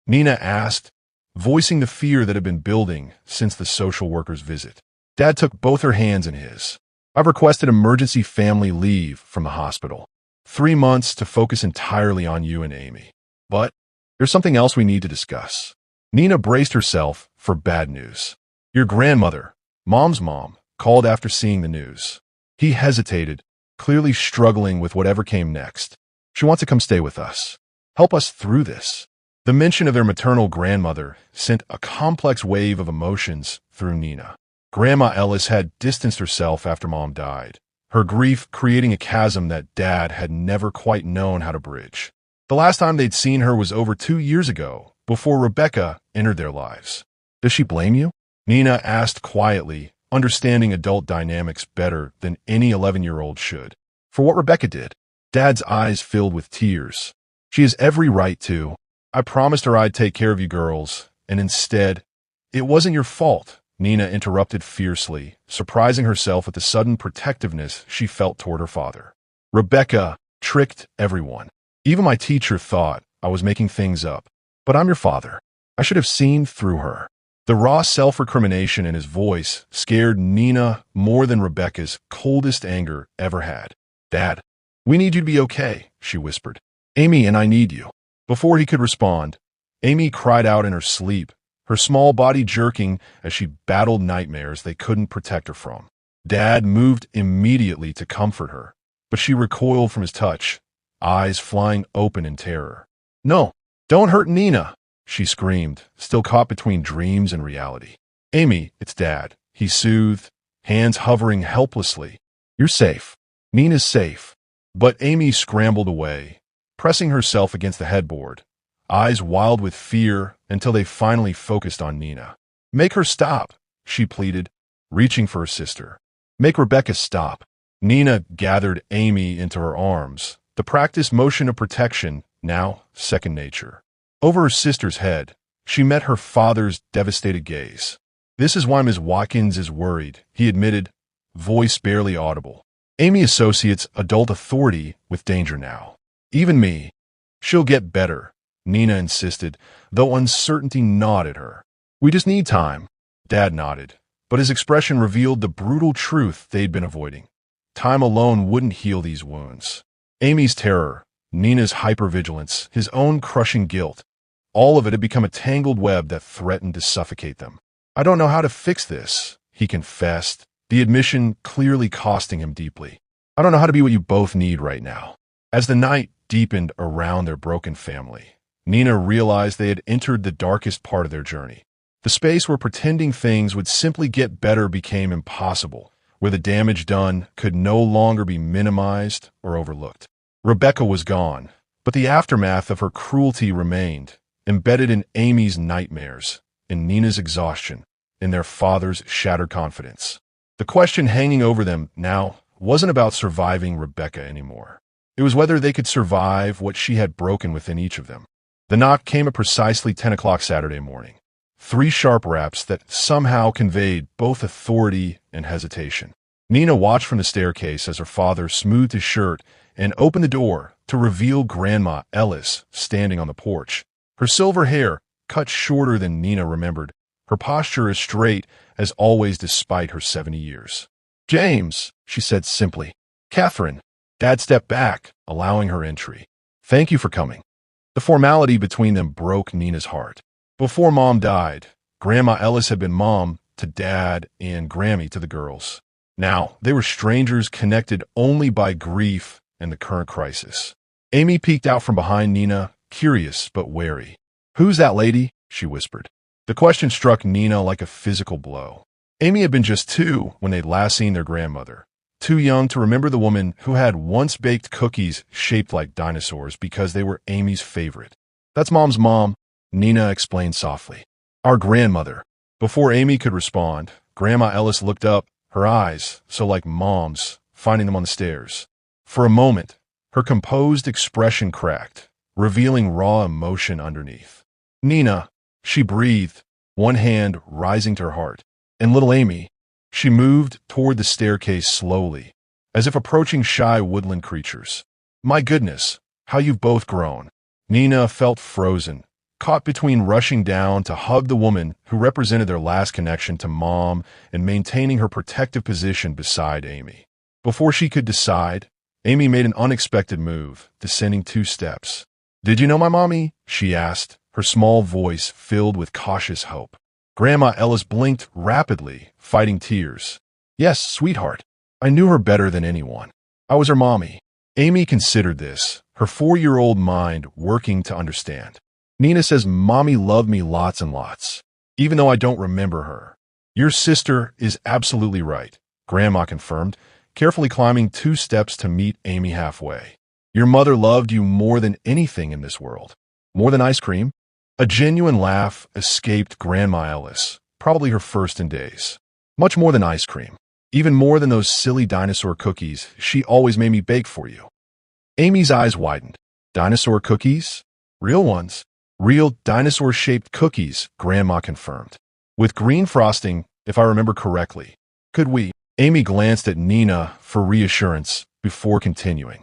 Nina asked, voicing the fear that had been building since the social worker's visit. Dad took both her hands in his. I've requested emergency family leave from the hospital. 3 months to focus entirely on you and Amy. But there's something else we need to discuss. Nina braced herself for bad news. Your grandmother, Mom's mom, called after seeing the news. He hesitated, clearly struggling with whatever came next. She wants to come stay with us. Help us through this. The mention of their maternal grandmother sent a complex wave of emotions through Nina. Grandma Ellis had distanced herself after Mom died, her grief creating a chasm that Dad had never quite known how to bridge. The last time they'd seen her was over 2 years ago, before Rebecca entered their lives. Does she blame you? Nina asked quietly, understanding adult dynamics better than any 11-year-old should. For what Rebecca did? Dad's eyes filled with tears. She has every right to. I promised her I'd take care of you girls, and instead, it wasn't your fault, Nina interrupted fiercely, surprising herself at the sudden protectiveness she felt toward her father. Rebecca tricked everyone. Even my teacher thought I was making things up. But I'm your father. I should have seen through her. The raw self-recrimination in his voice scared Nina more than Rebecca's coldest anger ever had. Dad, we need you to be okay, she whispered. Amy and I need you. Before he could respond, Amy cried out in her sleep, her small body jerking as she battled nightmares they couldn't protect her from. Dad moved immediately to comfort her, but she recoiled from his touch, eyes flying open in terror. No, don't hurt Nina, she screamed, still caught between dreams and reality. Amy, it's Dad, he soothed, hands hovering helplessly. You're safe. Nina's safe. But Amy scrambled away, pressing herself against the headboard, eyes wild with fear until they finally focused on Nina. Make her stop, she pleaded, reaching for her sister. Make Rebecca stop. Nina gathered Amy into her arms, the practiced motion of protection now second nature. Over her sister's head, she met her father's devastated gaze. This is why Ms. Watkins is worried, he admitted, voice barely audible. Amy associates adult authority with danger now. Even me. She'll get better, Nina insisted, though uncertainty gnawed at her. We just need time. Dad nodded, but his expression revealed the brutal truth they'd been avoiding. Time alone wouldn't heal these wounds. Amy's terror, Nina's hypervigilance, his own crushing guilt, all of it had become a tangled web that threatened to suffocate them. I don't know how to fix this, he confessed, the admission clearly costing him deeply. I don't know how to be what you both need right now. As the night deepened around their broken family, Nina realized they had entered the darkest part of their journey. The space where pretending things would simply get better became impossible, where the damage done could no longer be minimized or overlooked. Rebecca was gone, but the aftermath of her cruelty remained, embedded in Amy's nightmares, in Nina's exhaustion, in their father's shattered confidence. The question hanging over them now wasn't about surviving Rebecca anymore. It was whether they could survive what she had broken within each of them. The knock came at precisely 10 o'clock Saturday morning. 3 sharp raps that somehow conveyed both authority and hesitation. Nina watched from the staircase as her father smoothed his shirt and opened the door to reveal Grandma Ellis standing on the porch. Her silver hair cut shorter than Nina remembered, her posture as straight as always despite her 70 years. James, she said simply. Catherine. Dad stepped back, allowing her entry. Thank you for coming. The formality between them broke Nina's heart. Before Mom died, Grandma Ellis had been Mom to Dad and Grammy to the girls. Now, they were strangers connected only by grief and the current crisis. Amy peeked out from behind Nina, curious but wary. Who's that lady? She whispered. The question struck Nina like a physical blow. Amy had been just 2 when they'd last seen their grandmother. Too young to remember the woman who had once baked cookies shaped like dinosaurs because they were Amy's favorite. "That's Mom's mom," Nina explained softly. "Our grandmother." Before Amy could respond, Grandma Ellis looked up, her eyes, so like Mom's, finding them on the stairs. For a moment, her composed expression cracked, revealing raw emotion underneath. "Nina," she breathed, one hand rising to her heart. "And little Amy." She moved toward the staircase slowly, as if approaching shy woodland creatures. "My goodness, how you've both grown." Nina felt frozen, caught between rushing down to hug the woman who represented their last connection to Mom and maintaining her protective position beside Amy. Before she could decide, Amy made an unexpected move, descending 2 steps. "Did you know my mommy?" she asked, her small voice filled with cautious hope. Grandma Ellis blinked rapidly, fighting tears. "Yes, sweetheart. I knew her better than anyone. I was her mommy." Amy considered this, her 4-year-old mind working to understand. "Nina says Mommy loved me lots and lots, even though I don't remember her." "Your sister is absolutely right," Grandma confirmed, carefully climbing 2 steps to meet Amy halfway. "Your mother loved you more than anything in this world. More than ice cream." A genuine laugh escaped Grandma Ellis, probably her first in days. "Much more than ice cream. Even more than those silly dinosaur cookies she always made me bake for you." Amy's eyes widened. "Dinosaur cookies? Real ones?" "Real dinosaur-shaped cookies," Grandma confirmed. "With green frosting, if I remember correctly." "Could we?" Amy glanced at Nina for reassurance before continuing.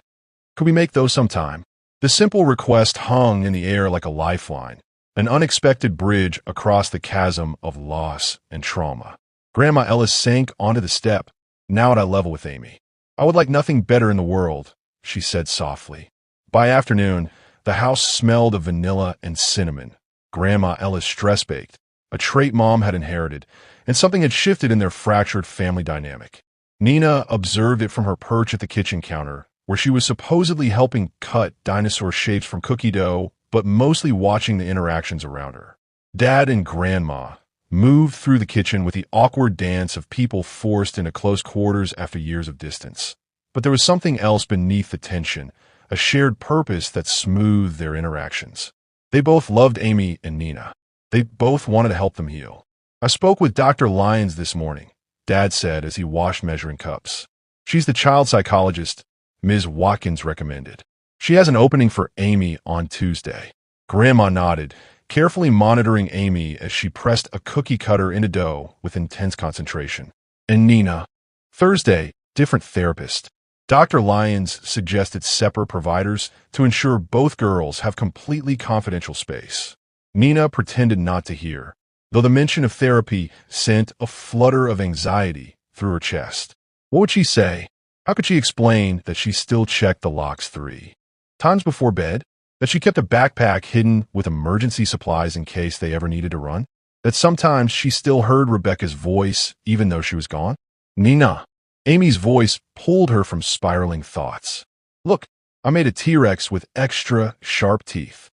"Could we make those sometime?" The simple request hung in the air like a lifeline, an unexpected bridge across the chasm of loss and trauma. Grandma Ellis sank onto the step, now at eye level with Amy. "I would like nothing better in the world," she said softly. By afternoon, the house smelled of vanilla and cinnamon. Grandma Ellis stress-baked, a trait Mom had inherited, and something had shifted in their fractured family dynamic. Nina observed it from her perch at the kitchen counter, where she was supposedly helping cut dinosaur shapes from cookie dough, but mostly watching the interactions around her. Dad and Grandma moved through the kitchen with the awkward dance of people forced into close quarters after years of distance. But there was something else beneath the tension, a shared purpose that smoothed their interactions. They both loved Amy and Nina. They both wanted to help them heal. "I spoke with Dr. Lyons this morning," Dad said as he washed measuring cups. "She's the child psychologist Ms. Watkins recommended. She has an opening for Amy on Tuesday." Grandma nodded, carefully monitoring Amy as she pressed a cookie cutter into dough with intense concentration. "And Nina?" "Thursday, different therapist. Dr. Lyons suggested separate providers to ensure both girls have completely confidential space." Nina pretended not to hear, though the mention of therapy sent a flutter of anxiety through her chest. What would she say? How could she explain that she still checked the locks 3 times before bed? That she kept a backpack hidden with emergency supplies in case they ever needed to run? That sometimes she still heard Rebecca's voice even though she was gone? "Nina." Amy's voice pulled her from spiraling thoughts. "Look, I made a T-Rex with extra sharp teeth."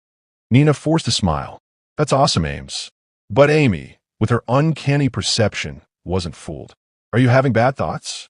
Nina forced a smile. "That's awesome, Ames." But Amy, with her uncanny perception, wasn't fooled. "Are you having bad thoughts?"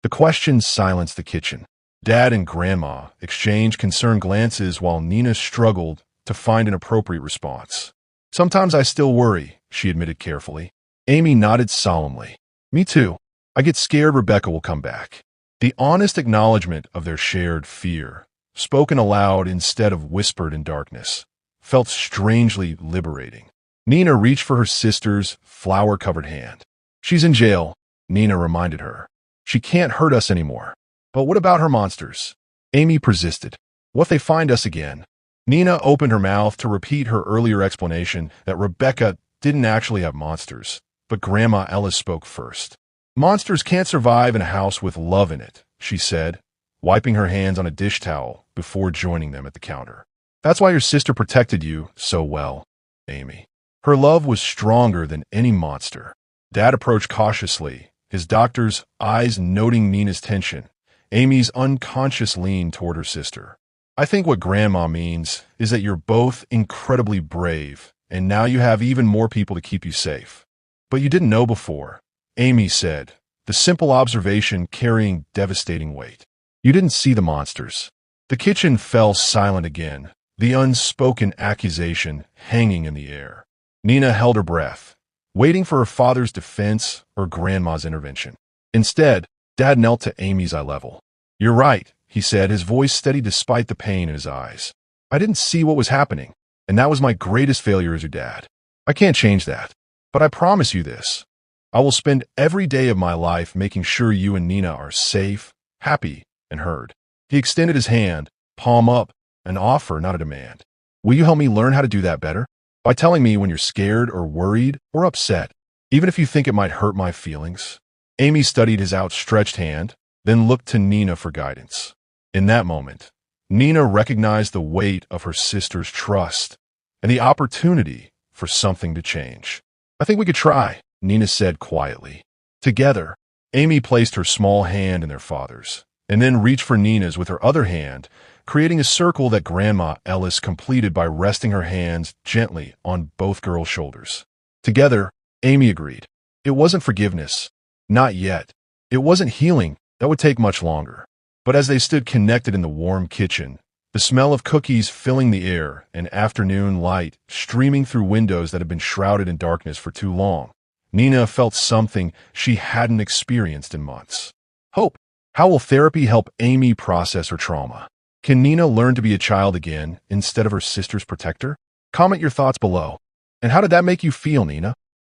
The question silenced the kitchen. Dad and Grandma exchanged concerned glances while Nina struggled to find an appropriate response. "Sometimes I still worry," she admitted carefully. Amy nodded solemnly. "Me too. I get scared Rebecca will come back." The honest acknowledgement of their shared fear, spoken aloud instead of whispered in darkness, felt strangely liberating. Nina reached for her sister's flour-covered hand. "She's in jail," Nina reminded her. "She can't hurt us anymore." "But what about her monsters?" Amy persisted. "What if they find us again?" Nina opened her mouth to repeat her earlier explanation that Rebecca didn't actually have monsters, but Grandma Ellis spoke first. "Monsters can't survive in a house with love in it," she said, wiping her hands on a dish towel before joining them at the counter. "That's why your sister protected you so well, Amy. Her love was stronger than any monster." Dad approached cautiously, his doctor's eyes noting Nina's tension, Amy's unconscious lean toward her sister. "I think what Grandma means is that you're both incredibly brave and now you have even more people to keep you safe. But you didn't know before, Amy said, the simple observation carrying devastating weight. You didn't see the monsters. The kitchen fell silent again, the unspoken accusation hanging in the air. Nina held her breath, waiting for her father's defense or grandma's intervention. Instead, Dad knelt to Amy's eye level. You're right, he said, his voice steady despite the pain in his eyes. I didn't see what was happening, and that was my greatest failure as your dad. I can't change that, but I promise you this. I will spend every day of my life making sure you and Nina are safe, happy, and heard. He extended his hand, palm up, an offer, not a demand. Will you help me learn how to do that better? By telling me when you're scared or worried or upset, even if you think it might hurt my feelings. Amy studied his outstretched hand, then looked to Nina for guidance. In that moment, Nina recognized the weight of her sister's trust and the opportunity for something to change. I think we could try, Nina said quietly. Together, Amy placed her small hand in their father's, and then reached for Nina's with her other hand, creating a circle that Grandma Ellis completed by resting her hands gently on both girls' shoulders. Together, Amy agreed. It wasn't forgiveness. Not yet. It wasn't healing. That would take much longer. But as they stood connected in the warm kitchen, the smell of cookies filling the air and afternoon light streaming through windows that had been shrouded in darkness for too long, Nina felt something she hadn't experienced in months. Hope. How will therapy help Amy process her trauma? Can Nina learn to be a child again instead of her sister's protector? Comment your thoughts below. And how did that make you feel, Nina?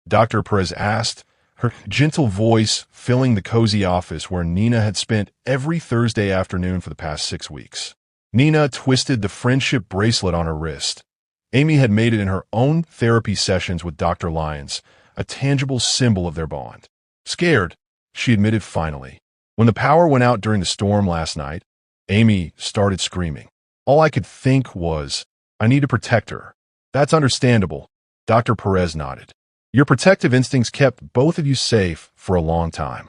Dr. Perez asked, her gentle voice filling the cozy office where Nina had spent every Thursday afternoon for the past 6 weeks. Nina twisted the friendship bracelet on her wrist. Amy had made it in her own therapy sessions with Dr. Lyons, a tangible symbol of their bond. Scared, she admitted finally. When the power went out during the storm last night, Amy started screaming. All I could think was, I need to protect her. That's understandable. Dr. Perez nodded. Your protective instincts kept both of you safe for a long time.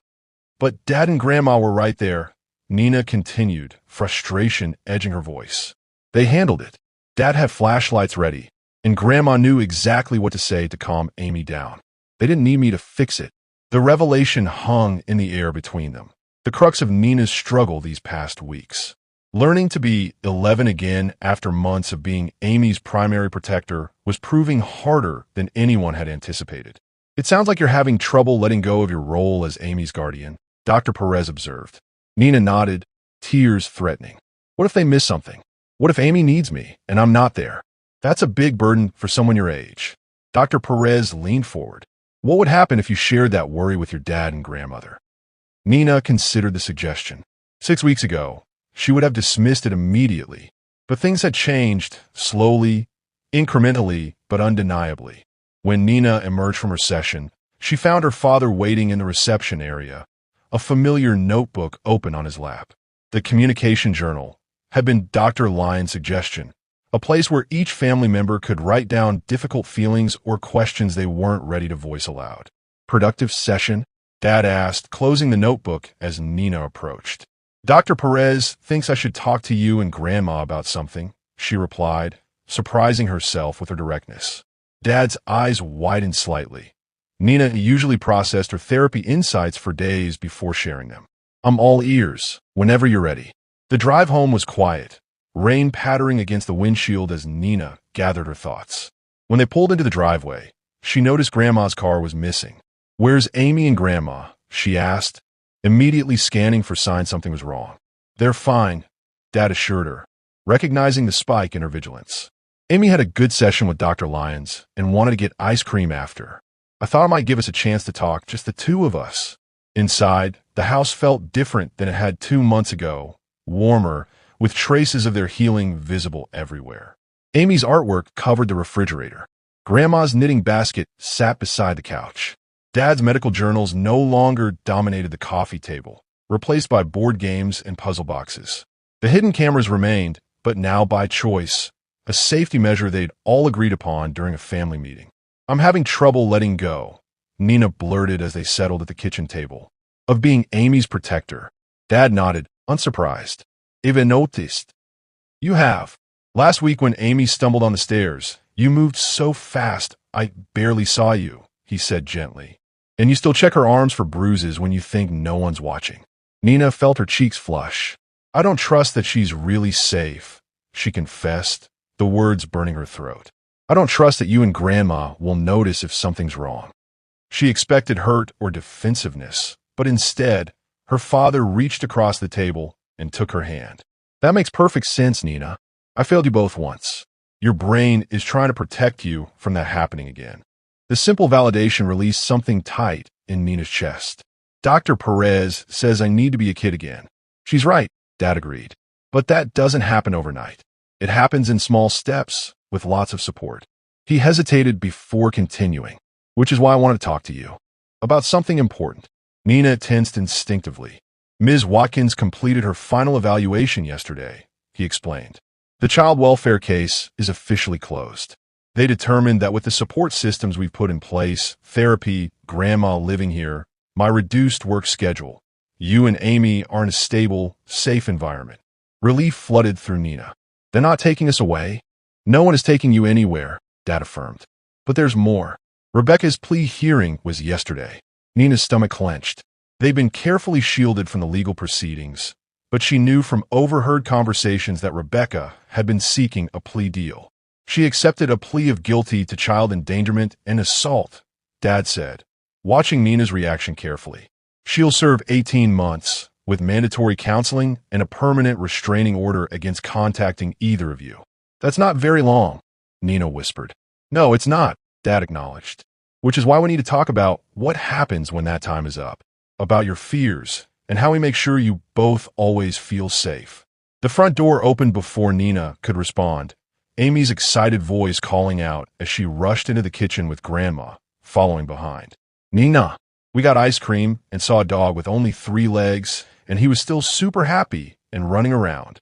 But Dad and Grandma were right there, Nina continued, frustration edging her voice. They handled it. Dad had flashlights ready, and Grandma knew exactly what to say to calm Amy down. They didn't need me to fix it. The revelation hung in the air between them, the crux of Nina's struggle these past weeks. Learning to be 11 again after months of being Amy's primary protector was proving harder than anyone had anticipated. It sounds like you're having trouble letting go of your role as Amy's guardian, Dr. Perez observed. Nina nodded, tears threatening. What if they miss something? What if Amy needs me and I'm not there? That's a big burden for someone your age. Dr. Perez leaned forward. What would happen if you shared that worry with your dad and grandmother? Nina considered the suggestion. 6 weeks ago, she would have dismissed it immediately, but things had changed, slowly, incrementally, but undeniably. When Nina emerged from her session, she found her father waiting in the reception area, a familiar notebook open on his lap. The communication journal had been Dr. Lyon's suggestion, a place where each family member could write down difficult feelings or questions they weren't ready to voice aloud. Productive session? Dad asked, closing the notebook as Nina approached. Dr. Perez thinks I should talk to you and Grandma about something, she replied, surprising herself with her directness. Dad's eyes widened slightly. Nina usually processed her therapy insights for days before sharing them. I'm all ears, whenever you're ready. The drive home was quiet, rain pattering against the windshield as Nina gathered her thoughts. When they pulled into the driveway, she noticed Grandma's car was missing. Where's Amy and Grandma? She asked, immediately scanning for signs something was wrong. They're fine, Dad assured her, recognizing the spike in her vigilance. Amy had a good session with Dr. Lyons and wanted to get ice cream after. I thought it might give us a chance to talk, just the two of us. Inside, the house felt different than it had 2 months ago, warmer, with traces of their healing visible everywhere. Amy's artwork covered the refrigerator. Grandma's knitting basket sat beside the couch. Dad's medical journals no longer dominated the coffee table, replaced by board games and puzzle boxes. The hidden cameras remained, but now by choice, a safety measure they'd all agreed upon during a family meeting. I'm having trouble letting go, Nina blurted as they settled at the kitchen table. Of being Amy's protector. Dad nodded, unsurprised. Even noticed. You have. Last week when Amy stumbled on the stairs, You moved so fast, I barely saw you, he said gently. And you still check her arms for bruises when you think no one's watching. Nina felt her cheeks flush. I don't trust that she's really safe, she confessed, the words burning her throat. I don't trust that you and Grandma will notice if something's wrong. She expected hurt or defensiveness, but instead, her father reached across the table and took her hand. That makes perfect sense, Nina. I failed you both once. Your brain is trying to protect you from that happening again. The simple validation released something tight in Nina's chest. Dr. Perez says I need to be a kid again. She's right, Dad agreed. But that doesn't happen overnight. It happens in small steps with lots of support. He hesitated before continuing, which is why I wanted to talk to you about something important. Nina tensed instinctively. Ms. Watkins completed her final evaluation yesterday, he explained. The child welfare case is officially closed. They determined that with the support systems we've put in place, therapy, Grandma living here, my reduced work schedule, you and Amy are in a stable, safe environment. Relief flooded through Nina. They're not taking us away. No one is taking you anywhere, Dad affirmed. But there's more. Rebecca's plea hearing was yesterday. Nina's stomach clenched. They'd been carefully shielded from the legal proceedings, but she knew from overheard conversations that Rebecca had been seeking a plea deal. She accepted a plea of guilty to child endangerment and assault, Dad said, watching Nina's reaction carefully. She'll serve 18 months, with mandatory counseling and a permanent restraining order against contacting either of you. That's not very long, Nina whispered. No, it's not, Dad acknowledged. Which is why we need to talk about what happens when that time is up, about your fears, and how we make sure you both always feel safe. The front door opened before Nina could respond, Amy's excited voice calling out as she rushed into the kitchen with Grandma, following behind. Nina, we got ice cream and saw a dog with only 3 legs, and he was still super happy and running around.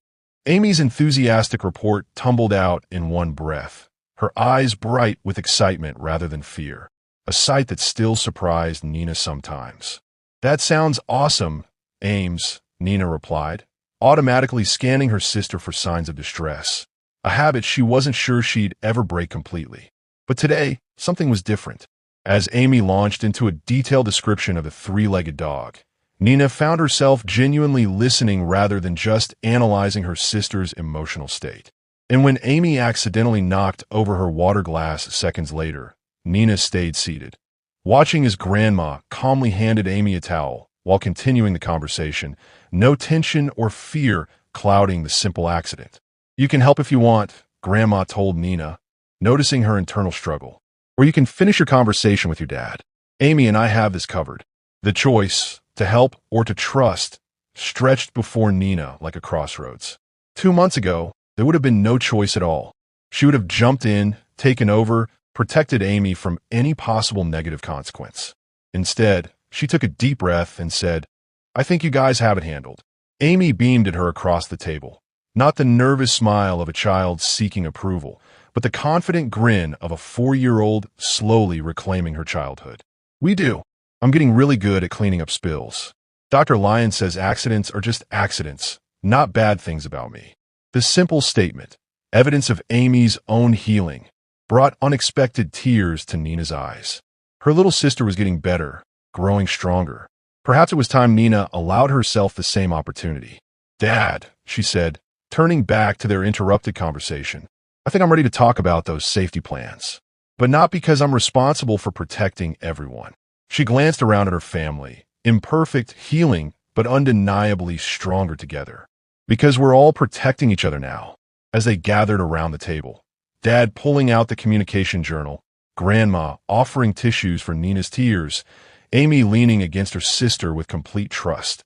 Amy's enthusiastic report tumbled out in one breath, her eyes bright with excitement rather than fear, a sight that still surprised Nina sometimes. That sounds awesome, Ames, Nina replied, automatically scanning her sister for signs of distress, a habit she wasn't sure she'd ever break completely. But today, something was different. As Amy launched into a detailed description of the 3-legged dog, Nina found herself genuinely listening rather than just analyzing her sister's emotional state. And when Amy accidentally knocked over her water glass seconds later, Nina stayed seated, watching as Grandma calmly handed Amy a towel while continuing the conversation, no tension or fear clouding the simple accident. You can help if you want, Grandma told Nina, noticing her internal struggle. Or you can finish your conversation with your dad. Amy and I have this covered. The choice, to help or to trust, stretched before Nina like a crossroads. 2 months ago, there would have been no choice at all. She would have jumped in, taken over, protected Amy from any possible negative consequence. Instead, she took a deep breath and said, I think you guys have it handled. Amy beamed at her across the table, not the nervous smile of a child seeking approval, but the confident grin of a 4-year-old slowly reclaiming her childhood. We do. I'm getting really good at cleaning up spills. Dr. Lyon says accidents are just accidents, not bad things about me. This simple statement, evidence of Amy's own healing, brought unexpected tears to Nina's eyes. Her little sister was getting better, growing stronger. Perhaps it was time Nina allowed herself the same opportunity. Dad, she said, turning back to their interrupted conversation, I think I'm ready to talk about those safety plans. But not because I'm responsible for protecting everyone. She glanced around at her family, imperfect, healing, but undeniably stronger together. Because we're all protecting each other now. As they gathered around the table, Dad pulling out the communication journal, Grandma offering tissues for Nina's tears, Amy leaning against her sister with complete trust.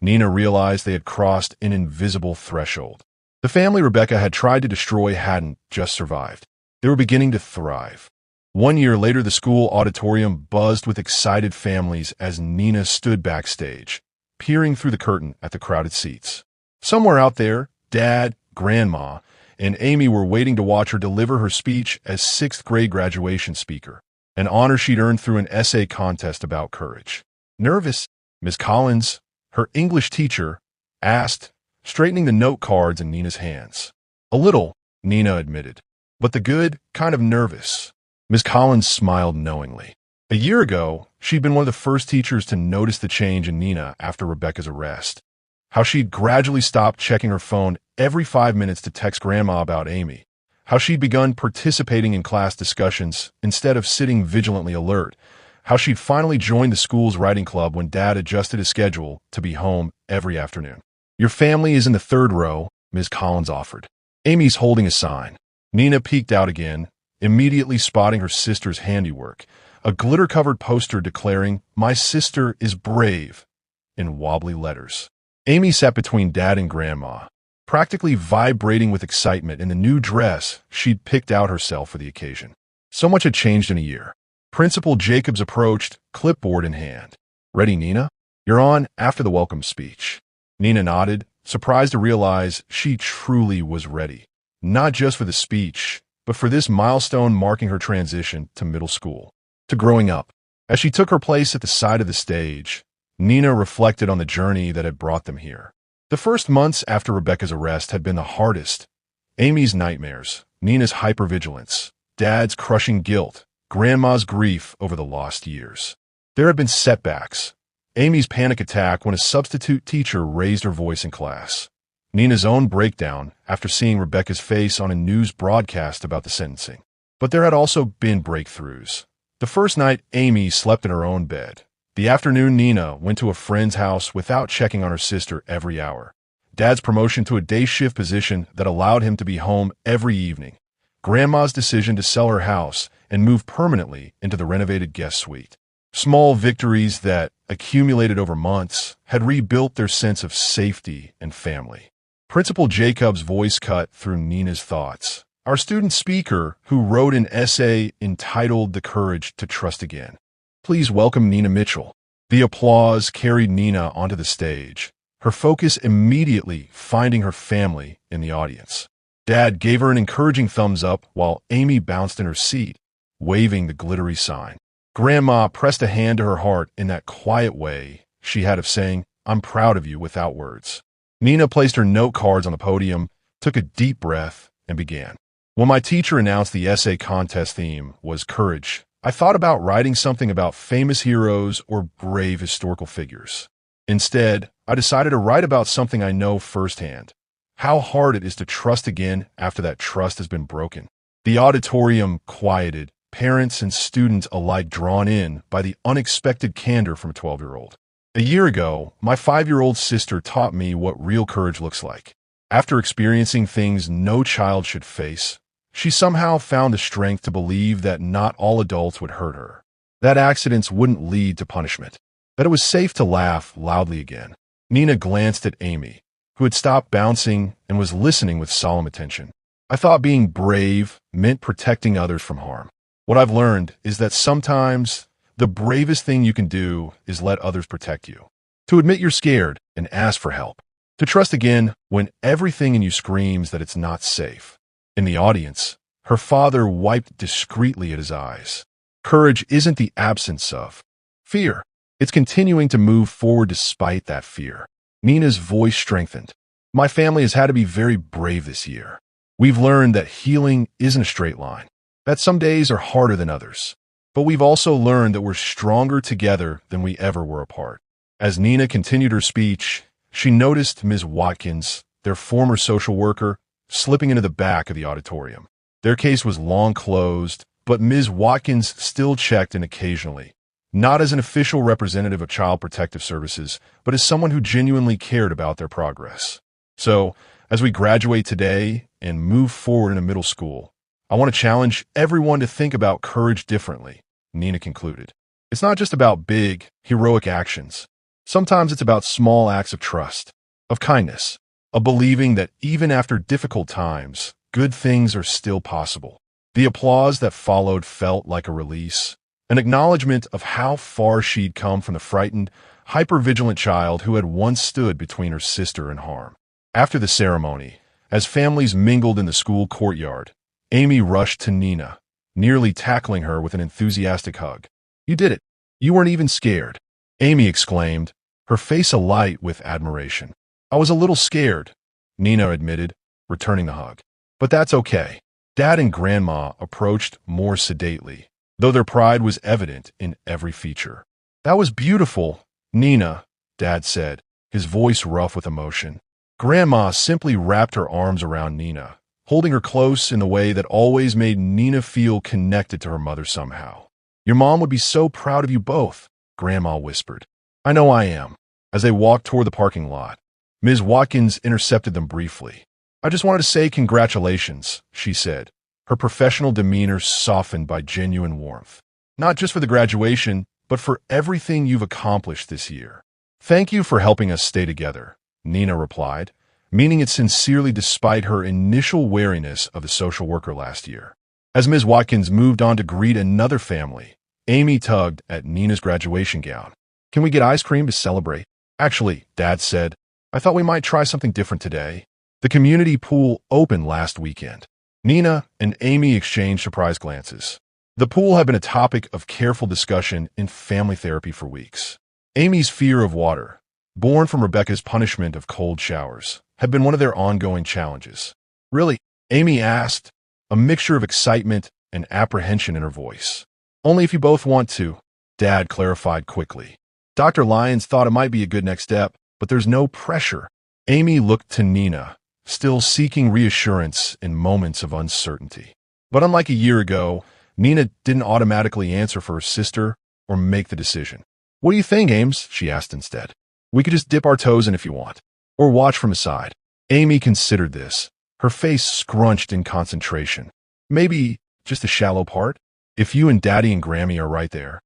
Nina realized they had crossed an invisible threshold. The family Rebecca had tried to destroy hadn't just survived. They were beginning to thrive. 1 year later, the school auditorium buzzed with excited families as Nina stood backstage, peering through the curtain at the crowded seats. Somewhere out there, Dad, Grandma, and Amy were waiting to watch her deliver her speech as 6th grade graduation speaker, an honor she'd earned through an essay contest about courage. Nervous, Miss Collins, her English teacher, asked, straightening the note cards in Nina's hands. A little, Nina admitted. but the good, kind of nervous. Ms. Collins smiled knowingly. A year ago, she'd been one of the first teachers to notice the change in Nina after Rebecca's arrest. How she'd gradually stopped checking her phone every 5 minutes to text Grandma about Amy. How she'd begun participating in class discussions instead of sitting vigilantly alert. How she'd finally joined the school's writing club when Dad adjusted his schedule to be home every afternoon. "Your family is in the third row," Ms. Collins offered. "Amy's holding a sign." Nina peeked out again, immediately spotting her sister's handiwork, a glitter-covered poster declaring, "My sister is brave," in wobbly letters. Amy sat between Dad and Grandma, practically vibrating with excitement in the new dress she'd picked out herself for the occasion. So much had changed in a year. Principal Jacobs approached, clipboard in hand. "Ready, Nina? You're on after the welcome speech." Nina nodded, surprised to realize she truly was ready. Not just for the speech, but for this milestone marking her transition to middle school, to growing up. As she took her place at the side of the stage, Nina reflected on the journey that had brought them here. The first months after Rebecca's arrest had been the hardest. Amy's nightmares, Nina's hypervigilance, Dad's crushing guilt, Grandma's grief over the lost years. There had been setbacks. Amy's panic attack when a substitute teacher raised her voice in class. Nina's own breakdown after seeing Rebecca's face on a news broadcast about the sentencing. But there had also been breakthroughs. The first night, Amy slept in her own bed. The afternoon, Nina went to a friend's house without checking on her sister every hour. Dad's promotion to a day shift position that allowed him to be home every evening. Grandma's decision to sell her house and move permanently into the renovated guest suite. Small victories that, accumulated over months, had rebuilt their sense of safety and family. Principal Jacobs' voice cut through Nina's thoughts. Our student speaker, who wrote an essay entitled "The Courage to Trust Again." Please welcome Nina Mitchell. The applause carried Nina onto the stage, her focus immediately finding her family in the audience. Dad gave her an encouraging thumbs up while Amy bounced in her seat, waving the glittery sign. Grandma pressed a hand to her heart in that quiet way she had of saying, "I'm proud of you," without words. Nina placed her note cards on the podium, took a deep breath, and began. When my teacher announced the essay contest theme was courage, I thought about writing something about famous heroes or brave historical figures. Instead, I decided to write about something I know firsthand: how hard it is to trust again after that trust has been broken. The auditorium quieted, parents and students alike drawn in by the unexpected candor from a 12-year-old. A year ago, my 5-year-old sister taught me what real courage looks like. After experiencing things no child should face, she somehow found the strength to believe that not all adults would hurt her, that accidents wouldn't lead to punishment, that it was safe to laugh loudly again. Nina glanced at Amy, who had stopped bouncing and was listening with solemn attention. I thought being brave meant protecting others from harm. What I've learned is that sometimes the bravest thing you can do is let others protect you. To admit you're scared and ask for help. To trust again when everything in you screams that it's not safe. In the audience, her father wiped discreetly at his eyes. Courage isn't the absence of fear. It's continuing to move forward despite that fear. Nina's voice strengthened. My family has had to be very brave this year. We've learned that healing isn't a straight line, that some days are harder than others. But we've also learned that we're stronger together than we ever were apart. As Nina continued her speech, she noticed Ms. Watkins, their former social worker, slipping into the back of the auditorium. Their case was long closed, but Ms. Watkins still checked in occasionally, not as an official representative of Child Protective Services, but as someone who genuinely cared about their progress. So, as we graduate today and move forward into middle school, I want to challenge everyone to think about courage differently, Nina concluded. It's not just about big, heroic actions. Sometimes it's about small acts of trust, of kindness, of believing that even after difficult times, good things are still possible. The applause that followed felt like a release, an acknowledgement of how far she'd come from the frightened, hypervigilant child who had once stood between her sister and harm. After the ceremony, as families mingled in the school courtyard, Amy rushed to Nina, nearly tackling her with an enthusiastic hug. "You did it. You weren't even scared," Amy exclaimed, her face alight with admiration. "I was a little scared," Nina admitted, returning the hug. "But that's okay. Dad and Grandma approached more sedately, though their pride was evident in every feature. "That was beautiful, Nina," Dad said, his voice rough with emotion. Grandma simply wrapped her arms around Nina, holding her close in the way that always made Nina feel connected to her mother somehow. "Your mom would be so proud of you both," Grandma whispered. "I know I am." As they walked toward the parking lot, Ms. Watkins intercepted them briefly. "I just wanted to say congratulations," she said, her professional demeanor softened by genuine warmth. "Not just for the graduation, but for everything you've accomplished this year." "Thank you for helping us stay together," Nina replied, meaning it sincerely despite her initial wariness of the social worker last year. As Ms. Watkins moved on to greet another family, Amy tugged at Nina's graduation gown. "Can we get ice cream to celebrate?" "Actually," Dad said, "I thought we might try something different today." The community pool opened last weekend. Nina and Amy exchanged surprised glances. The pool had been a topic of careful discussion in family therapy for weeks. Amy's fear of water, born from Rebecca's punishment of cold showers, had been one of their ongoing challenges. "Really?" Amy asked, a mixture of excitement and apprehension in her voice. "Only if you both want to," Dad clarified quickly. "Dr. Lyons thought it might be a good next step, but there's no pressure." Amy looked to Nina, still seeking reassurance in moments of uncertainty. But unlike a year ago, Nina didn't automatically answer for her sister or make the decision. "What do you think, Ames?" she asked instead. "We could just dip our toes in if you want, or watch from the side." Amy considered this, her face scrunched in concentration. "Maybe just a shallow part? If you and Daddy and Grammy are right there."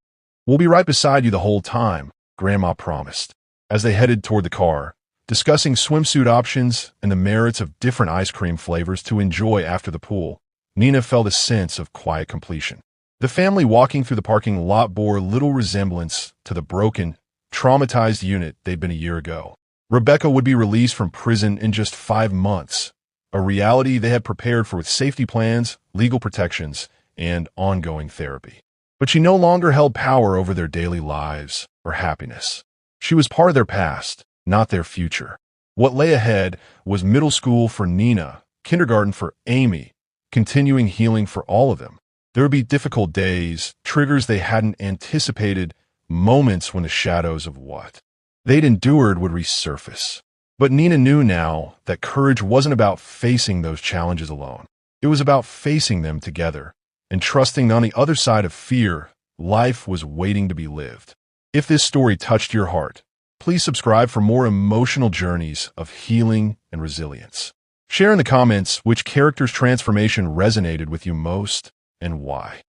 "We'll be right beside you the whole time," Grandma promised. As they headed toward the car, discussing swimsuit options and the merits of different ice cream flavors to enjoy after the pool, Nina felt a sense of quiet completion. The family walking through the parking lot bore little resemblance to the broken, traumatized unit they'd been a year ago. Rebecca would be released from prison in just 5 months, a reality they had prepared for with safety plans, legal protections, and ongoing therapy. But she no longer held power over their daily lives or happiness. She was part of their past, not their future. What lay ahead was middle school for Nina, kindergarten for Amy, continuing healing for all of them. There would be difficult days, triggers they hadn't anticipated, moments when the shadows of what they'd endured would resurface. But Nina knew now that courage wasn't about facing those challenges alone. It was about facing them together and trusting that on the other side of fear, life was waiting to be lived. If this story touched your heart, please subscribe for more emotional journeys of healing and resilience. Share in the comments which character's transformation resonated with you most and why.